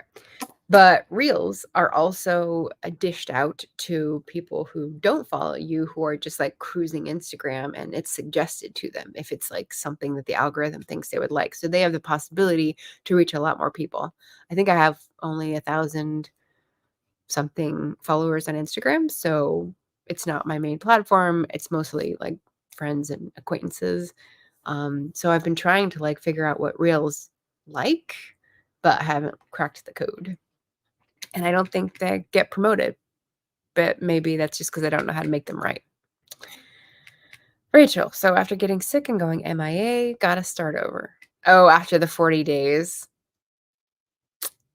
S1: But reels are also dished out to people who don't follow you, who are just like cruising Instagram, and it's suggested to them if it's like something that the algorithm thinks they would like. So they have the possibility to reach a lot more people. I think I have only 1,000 something followers on Instagram. So it's not my main platform. It's mostly like friends and acquaintances. So I've been trying to like figure out what reels like, but I haven't cracked the code. And I don't think they get promoted, but maybe that's just because I don't know how to make them right. Rachel, so after getting sick and going MIA, gotta start over. Oh, after the 40 days.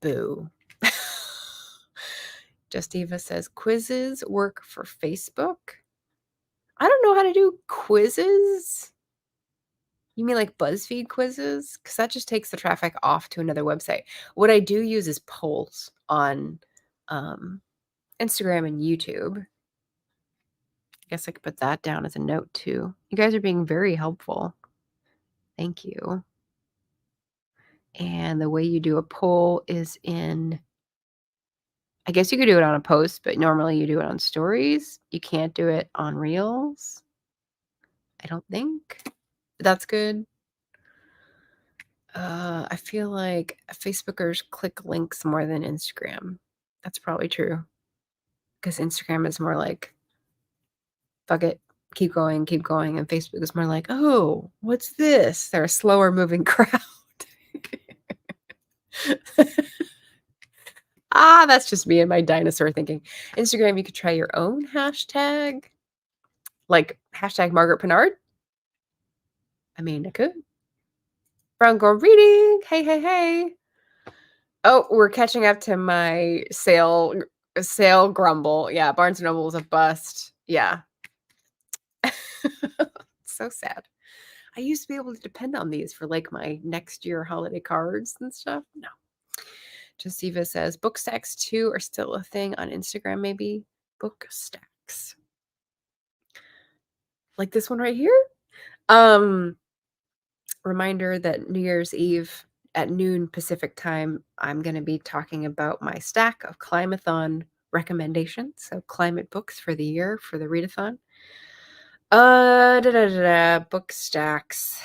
S1: Boo. Just Eva says, quizzes work for Facebook? I don't know how to do quizzes. You mean like BuzzFeed quizzes? Because that just takes the traffic off to another website. What I do use is polls on Instagram and YouTube. I guess I could put that down as a note too. You guys are being very helpful. Thank you. And the way you do a poll is in, I guess you could do it on a post, but normally you do it on stories. You can't do it on reels. I don't think. That's good. I feel like Facebookers click links more than Instagram. That's probably true. Because Instagram is more like, fuck it, keep going. And Facebook is more like, oh, what's this? They're a slower moving crowd. That's just me and my dinosaur thinking. Instagram, you could try your own hashtag. Like hashtag Margaret Pinard. I mean, I could. Brown Girl Reading. Hey. Oh, we're catching up to my sale grumble. Yeah, Barnes & Noble is a bust. Yeah. So sad. I used to be able to depend on these for like my next year holiday cards and stuff. No. Joseva says book stacks too are still a thing on Instagram, maybe. Book stacks. Like this one right here. Reminder that New Year's Eve at noon Pacific time, I'm going to be talking about my stack of climate-a-thon recommendations. So climate books for the year for the readathon. Book stacks.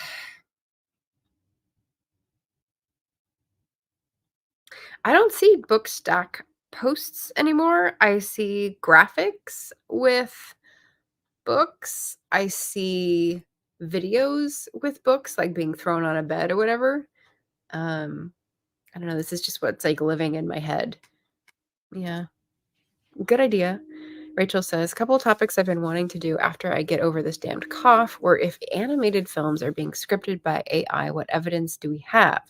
S1: I don't see book stack posts anymore. I see graphics with books. I see videos with books like being thrown on a bed or whatever. I don't know. This is just what's like living in my head. Yeah. Good idea. Rachel says, a couple of topics I've been wanting to do after I get over this damned cough, or if animated films are being scripted by AI, what evidence do we have?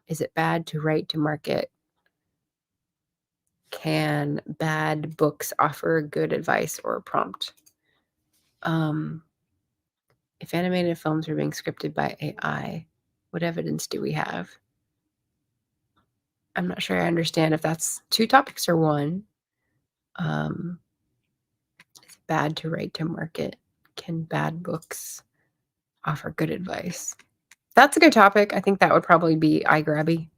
S1: Is it bad to write to market? Can bad books offer good advice or prompt? If animated films are being scripted by AI, what evidence do we have? I'm not sure I understand if that's two topics or one. It's bad to write to market. Can bad books offer good advice? That's a good topic. I think that would probably be eye-grabby.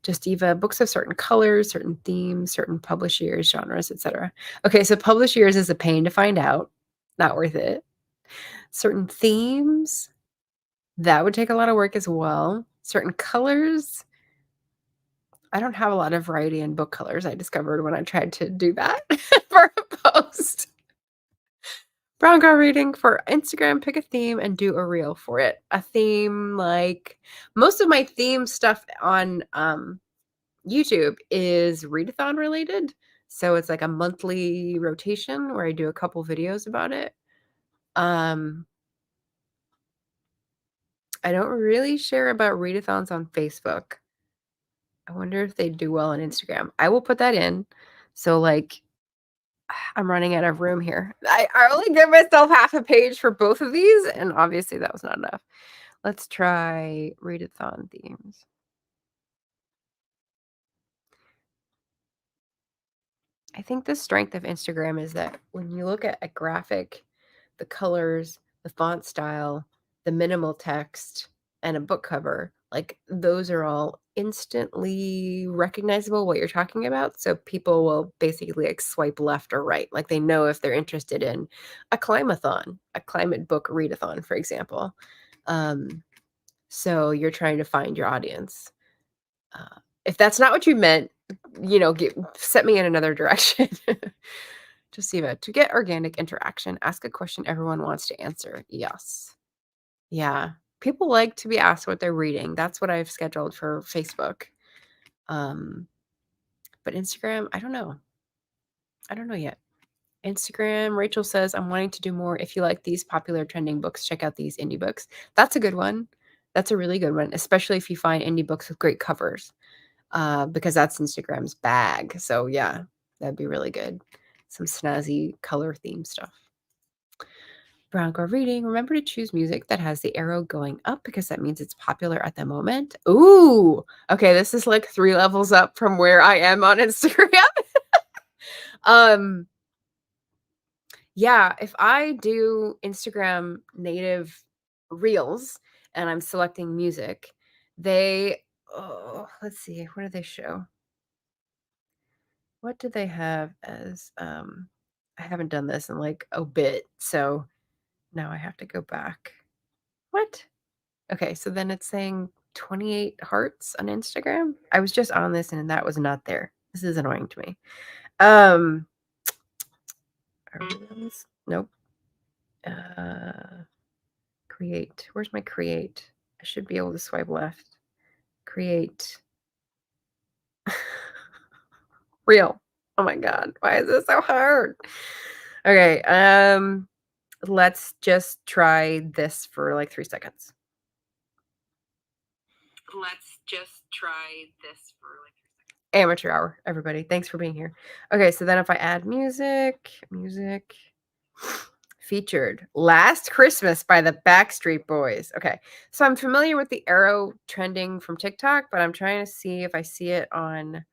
S1: Just Eva, books of certain colors, certain themes, certain publish years, genres, etc. Okay, so publish years is a pain to find out. Not worth it. Certain themes, that would take a lot of work as well. Certain colors, I don't have a lot of variety in book colors, I discovered when I tried to do that for a post. Brown Girl Reading for Instagram, pick a theme and do a reel for it. A theme, like most of my theme stuff on YouTube is readathon related. So it's like a monthly rotation where I do a couple videos about it. I don't really share about readathons on Facebook. I wonder if they do well on Instagram. I will put that in. So like I'm running out of room here. I only give myself half a page for both of these, and obviously that was not enough. Let's try readathon themes. I think the strength of Instagram is that when you look at a graphic, the colors, the font style, the minimal text, and a book cover, like those are all instantly recognizable what you're talking about. So people will basically like swipe left or right. Like they know if they're interested in a climb-a-thon, a climate book readathon, for example. So you're trying to find your audience. If that's not what you meant, set me in another direction. Josiva, to get organic interaction, ask a question everyone wants to answer. Yes. Yeah. People like to be asked what they're reading. That's what I've scheduled for Facebook. But Instagram, I don't know. I don't know yet. Instagram, Rachel says, I'm wanting to do more. If you like these popular trending books, check out these indie books. That's a good one. That's a really good one, especially if you find indie books with great covers. Because that's Instagram's bag. So yeah, that'd be really good. Some snazzy color theme stuff. Brown Girl Reading, remember to choose music that has the arrow going up because that means it's popular at the moment. Ooh, okay, this is like 3 levels up from where I am on Instagram. Yeah, if I do Instagram native reels and I'm selecting music, let's see, what do they show? What do they have as, I haven't done this in like a bit, so now I have to go back. What? Okay, so then it's saying 28 hearts on Instagram. I was just on this and that was not there. This is annoying to me. Are those? Nope. Create. Where's my create? I should be able to swipe left. Create. Real. Oh my god. Why is this so hard? Okay, let's just try this for like 3 seconds. Let's just try this for like 3 seconds. Amateur hour, everybody. Thanks for being here. Okay, so then if I add music, featured Last Christmas by the Backstreet Boys. Okay, so I'm familiar with the arrow trending from TikTok, but I'm trying to see if I see it on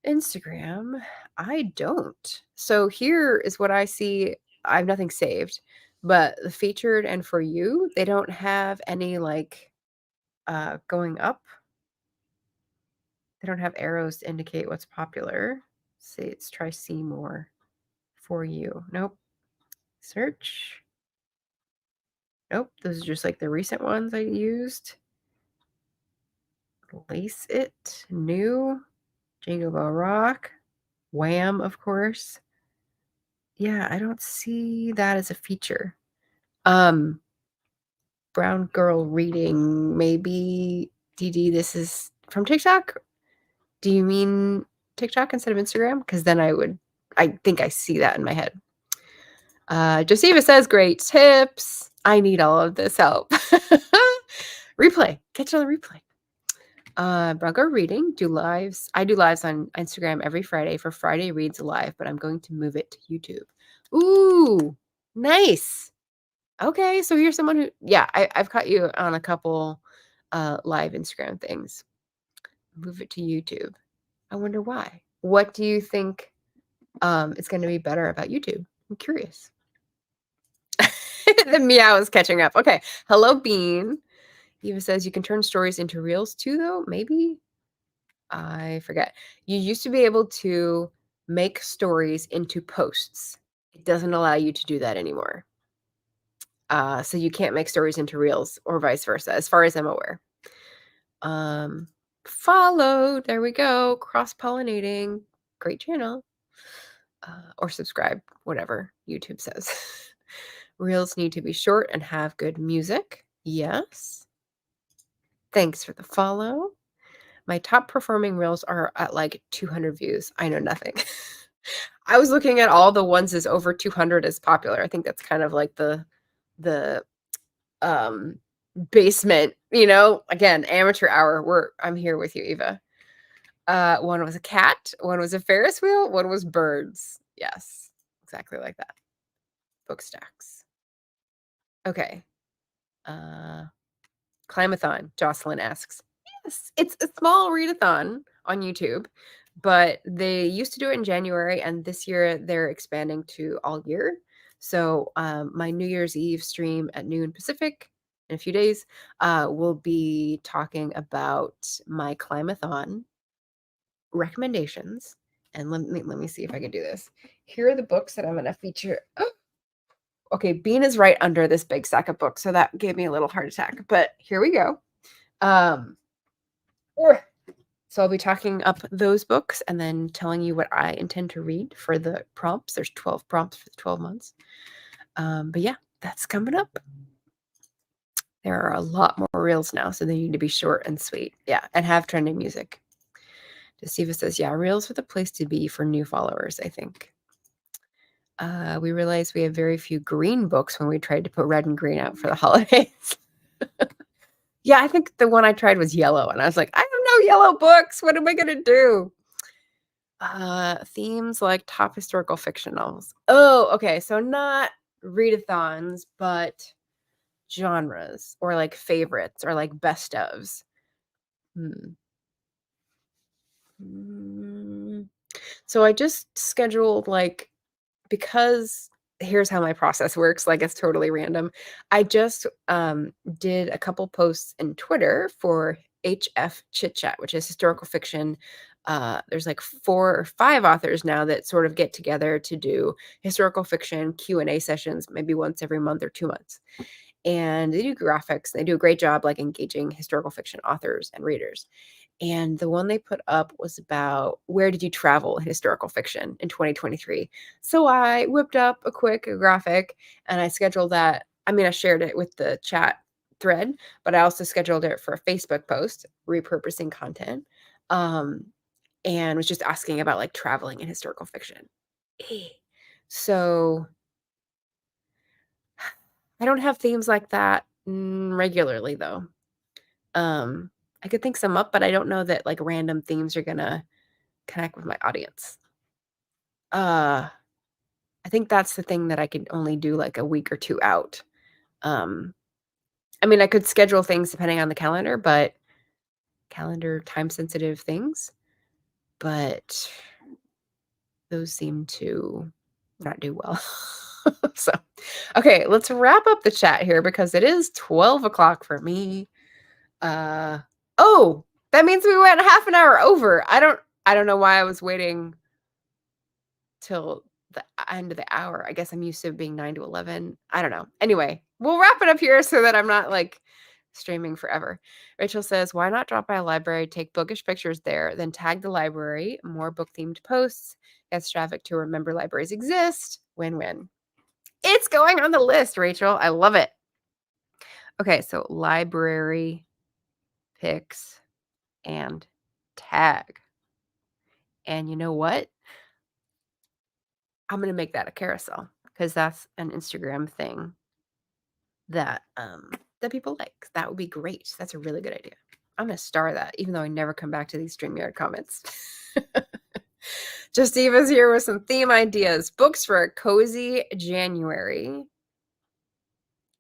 S1: Instagram. I don't. So here is what I see. I have nothing saved, but the featured and for you, they don't have any like going up. They don't have arrows to indicate what's popular. Let's try see more for you. Nope. Search. Nope. Those are just like the recent ones I used. Lace It. New. Jingle Bell Rock. Wham, of course. Yeah, I don't see that as a feature. Brown Girl Reading, maybe. DD, this is from TikTok? Do you mean TikTok instead of Instagram? Because then I think I see that in my head. Josiva says, great tips. I need all of this help. Replay. Catch another replay. Brown Girl Reading, do lives. I do lives on Instagram every Friday for Friday Reads Live, but I'm going to move it to YouTube. Ooh, nice. Okay, so you're someone who, yeah, I've caught you on a couple live Instagram things. Move it to YouTube. I wonder why. What do you think is going to be better about YouTube? I'm curious. The meow is catching up. Okay. Hello, Bean. Eva says you can turn stories into reels too, though. Maybe. I forget. You used to be able to make stories into posts. It doesn't allow you to do that anymore. So you can't make stories into reels or vice versa, as far as I'm aware. Follow. There we go. Cross-pollinating. Great channel. Or subscribe, whatever YouTube says. Reels need to be short and have good music. Yes. Thanks for the follow. My top performing reels are at like 200 views. I know nothing. I was looking at all the ones as over 200 as popular. I think that's kind of like the basement, again, amateur hour. I'm here with you, Eva. One was a cat, one was a Ferris wheel, one was birds. Yes, exactly like that. Book stacks. Okay. Climb-a-thon, Jocelyn asks. Yes, it's a small readathon on YouTube, but they used to do it in January, and this year they're expanding to all year. So my New Year's Eve stream at noon Pacific in a few days will be talking about my Climb-a-thon recommendations. And let me see if I can do this. Here are the books that I'm going to feature. Oh, okay, Bean is right under this big stack of books, so that gave me a little heart attack. But here we go. So I'll be talking up those books and then telling you what I intend to read for the prompts. There's 12 prompts for the 12 months. But yeah, that's coming up. There are a lot more reels now, so they need to be short and sweet. Yeah, and have trending music. Steva says, yeah, reels are the place to be for new followers, I think. We realized we have very few green books when we tried to put red and green out for the holidays. Yeah, I think the one I tried was yellow, and I was like, I have no yellow books. What am I going to do? Themes like top historical fiction novels. Oh, okay. So not readathons, but genres or like favorites or like best ofs. So I just scheduled because here's how my process works. Like it's totally random. I just did a couple posts in Twitter for HF Chit Chat, which is historical fiction. There's like 4 or 5 authors now that sort of get together to do historical fiction Q&A sessions, maybe once every month or 2 months. And they do graphics. They do a great job like engaging historical fiction authors and readers. And the one they put up was about where did you travel in historical fiction in 2023. So I whipped up a quick graphic and I scheduled that. I mean, I shared it with the chat thread, but I also scheduled it for a Facebook post, repurposing content, and was just asking about like traveling in historical fiction. So I don't have themes like that regularly, though. I could think some up, but I don't know that like random themes are gonna connect with my audience. I think that's the thing that I could only do like a week or 2 out. I mean, I could schedule things depending on the calendar, but calendar time sensitive things, but those seem to not do well. So, okay, let's wrap up the chat here because it is 12 o'clock for me. Oh, that means we went half an hour over. I don't know why I was waiting till the end of the hour. I guess I'm used to being 9 to 11. I don't know. Anyway, we'll wrap it up here so that I'm not like streaming forever. Rachel says, why not drop by a library, take bookish pictures there, then tag the library, more book themed posts, gets traffic to remember libraries exist. Win-win. It's going on the list, Rachel. I love it. Okay, so library pics and tag. And you know what? I'm going to make that a carousel because that's an Instagram thing that that people like. That would be great. That's a really good idea. I'm going to star that even though I never come back to these StreamYard comments. Just Eva's here with some theme ideas. Books for a cozy January.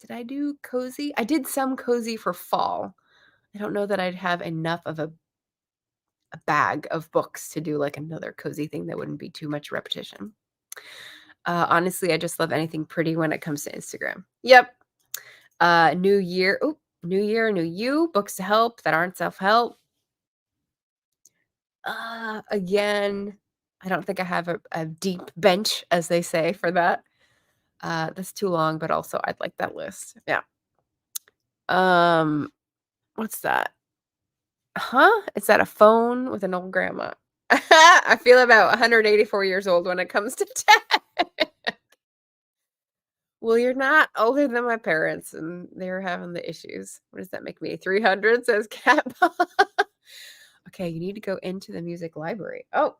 S1: Did I do cozy? I did some cozy for fall. I don't know that I'd have enough of a bag of books to do like another cozy thing that wouldn't be too much repetition. Honestly, I just love anything pretty when it comes to Instagram. Yep. New year. Oh, new year, new you. Books to help that aren't self-help. Again, I don't think I have a deep bench, as they say, for that. That's too long, but also I'd like that list. Yeah. What's that? Huh? Is that a phone with an old grandma? I feel about 184 years old when it comes to tech. Well, you're not older than my parents, and they're having the issues. What does that make me? 300, says Cat. Okay, you need to go into the music library. Oh,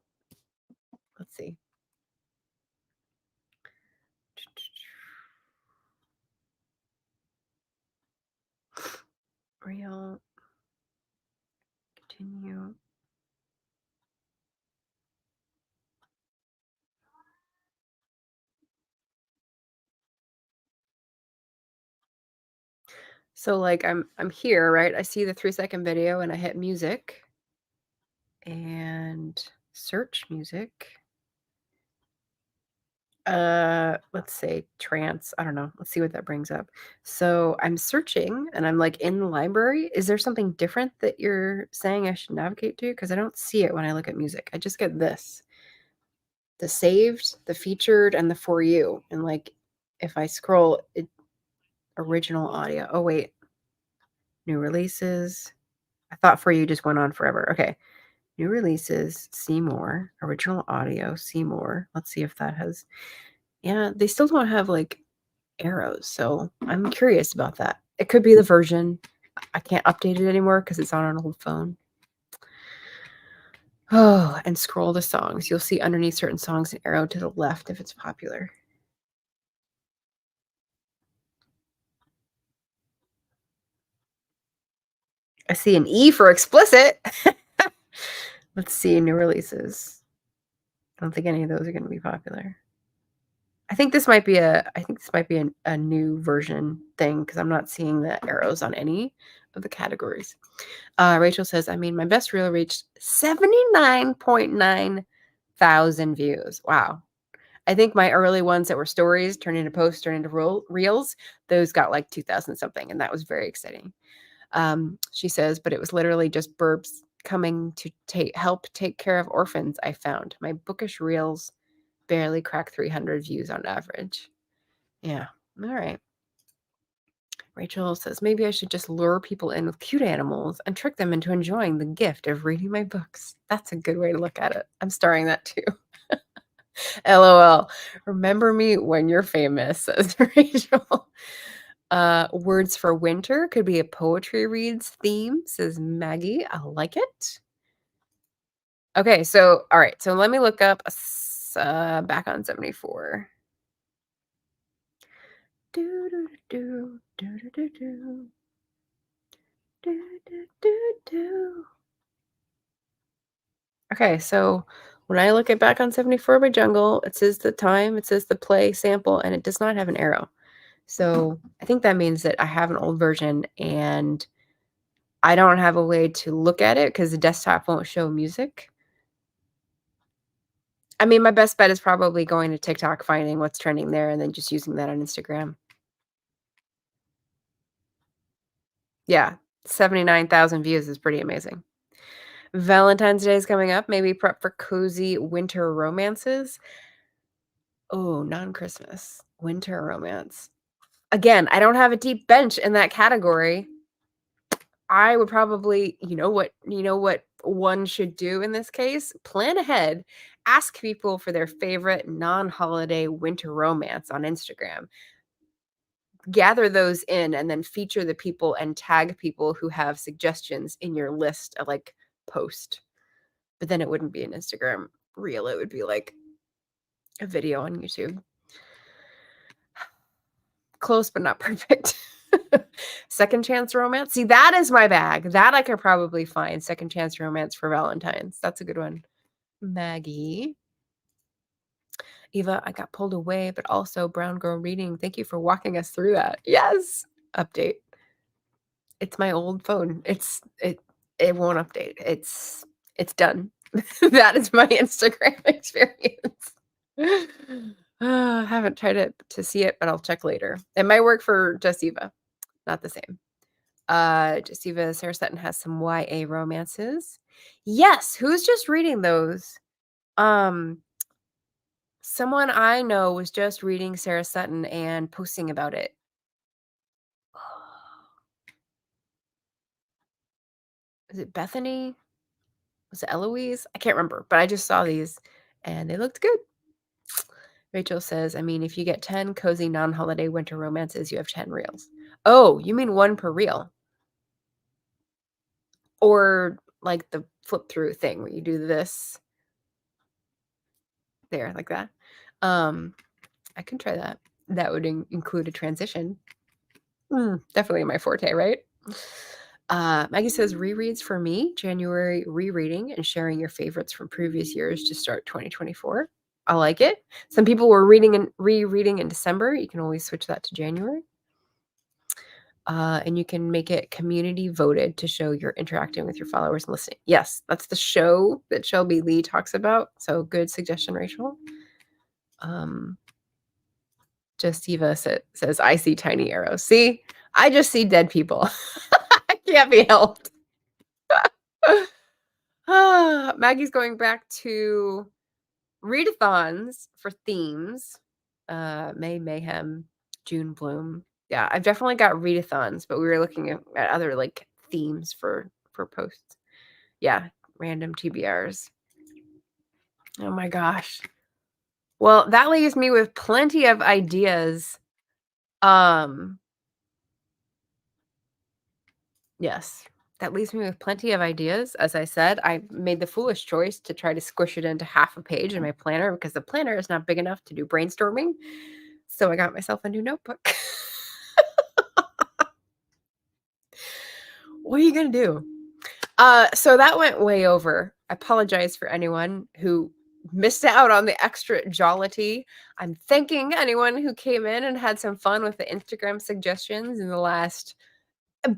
S1: let's see. Real. Continue. So like I'm here, right? I see the 3-second video and I hit music and search music. Let's say trance. I don't know. Let's see what that brings up. So I'm searching and I'm like in the library. Is there something different that you're saying I should navigate to? Because I don't see it when I look at music. I just get this. The saved, the featured, and the for you. And like if I scroll it, original audio. Oh wait. New releases. I thought for you just went on forever. Okay. New releases, see more, original audio, see more. Let's see if that has, yeah, they still don't have like arrows. So I'm curious about that. It could be the version. I can't update it anymore because it's on an old phone. Oh, and scroll the songs. You'll see underneath certain songs an arrow to the left if it's popular. I see an E for explicit. Let's see new releases. I don't think any of those are going to be popular. I think this might be a new version thing because I'm not seeing the arrows on any of the categories. Rachel says, I mean, my best reel reached 79.9 thousand views. Wow. I think my early ones that were stories turned into posts, turned into reels, those got like 2,000 something, and that was very exciting. She says, but it was literally just burps coming to help take care of orphans, I found. My bookish reels barely crack 300 views on average. Yeah. All right. Rachel says, maybe I should just lure people in with cute animals and trick them into enjoying the gift of reading my books. That's a good way to look at it. I'm starring that too. LOL. Remember me when you're famous, says Rachel. Words for winter could be a poetry reads theme, says Maggie. I like it. Okay, so all right, so let me look up back on 74. Okay, so when I look at back on 74 by Jungle, it says the time, it says the play sample, and it does not have an arrow. So I think that means that I have an old version and I don't have a way to look at it because the desktop won't show music. I mean, my best bet is probably going to TikTok, finding what's trending there, and then just using that on Instagram. Yeah, 79,000 views is pretty amazing. Valentine's Day is coming up. Maybe prep for cozy winter romances. Oh, non-Christmas. Winter romance. Again, I don't have a deep bench in that category. I would probably, you know what one should do in this case? Plan ahead. Ask people for their favorite non-holiday winter romance on Instagram. Gather those in and then feature the people and tag people who have suggestions in your list of like post. But then it wouldn't be an Instagram reel. It would be like a video on YouTube. Close, but not perfect. Second chance romance. See, that is my bag. That I could probably find. Second chance romance for Valentine's. That's a good one. Maggie. Eva, I got pulled away, but also Brown Girl Reading. Thank you for walking us through that. Yes. Update. It's my old phone. It won't update. It's done. That is my Instagram experience. I haven't tried to see it, but I'll check later. It might work for Just Eva. Not the same. Just Eva, Sarah Sutton has some YA romances. Yes, who's just reading those? Someone I know was just reading Sarah Sutton and posting about it. Is it Bethany? Was it Eloise? I can't remember, but I just saw these and they looked good. Rachel says, I mean, if you get 10 cozy non-holiday winter romances, you have 10 reels. Oh, you mean one per reel? Or like the flip through thing where you do this there like that. I can try that. That would include a transition. Definitely my forte, right? Maggie says rereads for me, January rereading and sharing your favorites from previous years to start 2024. I like it. Some people were reading and rereading in December. You can always switch that to January. And you can make it community voted to show you're interacting with your followers and listening. Yes, that's the show that Shelby Lee talks about. So good suggestion, Rachel. Justiva says, I see tiny arrows. See, I just see dead people. I can't be helped. Maggie's going back to readathons for themes. May Mayhem, June Bloom. Yeah, I've definitely got readathons, but we were looking at other like themes for posts. Yeah, random TBRs. Oh my gosh. Well, that leaves me with plenty of ideas. Yes, that leaves me with plenty of ideas. As I said, I made the foolish choice to try to squish it into half a page in my planner because the planner is not big enough to do brainstorming. So I got myself a new notebook. What are you going to do? So that went way over. I apologize for anyone who missed out on the extra jollity. I'm thanking anyone who came in and had some fun with the Instagram suggestions in the last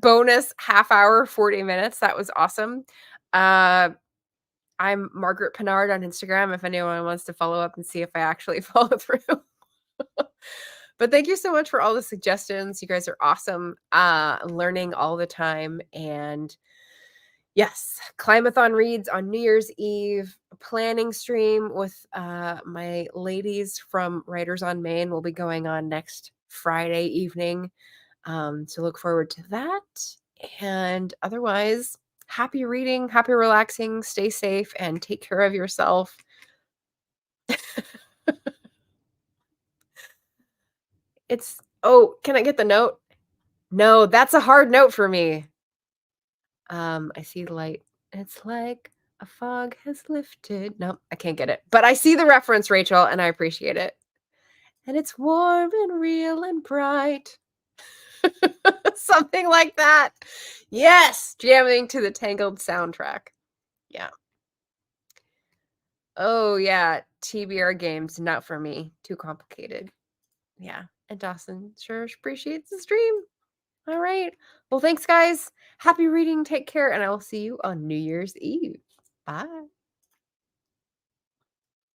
S1: bonus half hour, 40 minutes. That was awesome. I'm Margaret Pinard on Instagram if anyone wants to follow up and see if I actually follow through. But thank you so much for all the suggestions. You guys are awesome. Learning all the time. And yes, Climathon reads on New Year's Eve, planning stream with my ladies from Writers on Main will be going on next Friday evening. So look forward to that. And otherwise, happy reading, happy relaxing, stay safe, and take care of yourself. Can I get the note? No, that's a hard note for me. I see the light. It's like a fog has lifted. No, I can't get it. But I see the reference, Rachel, and I appreciate it. And it's warm and real and bright. Something like that. Yes, jamming to the Tangled soundtrack. Yeah. Oh, yeah. TBR games, not for me. Too complicated. Yeah. And Dawson sure appreciates the stream. All right. Well, thanks, guys. Happy reading. Take care. And I will see you on New Year's Eve. Bye.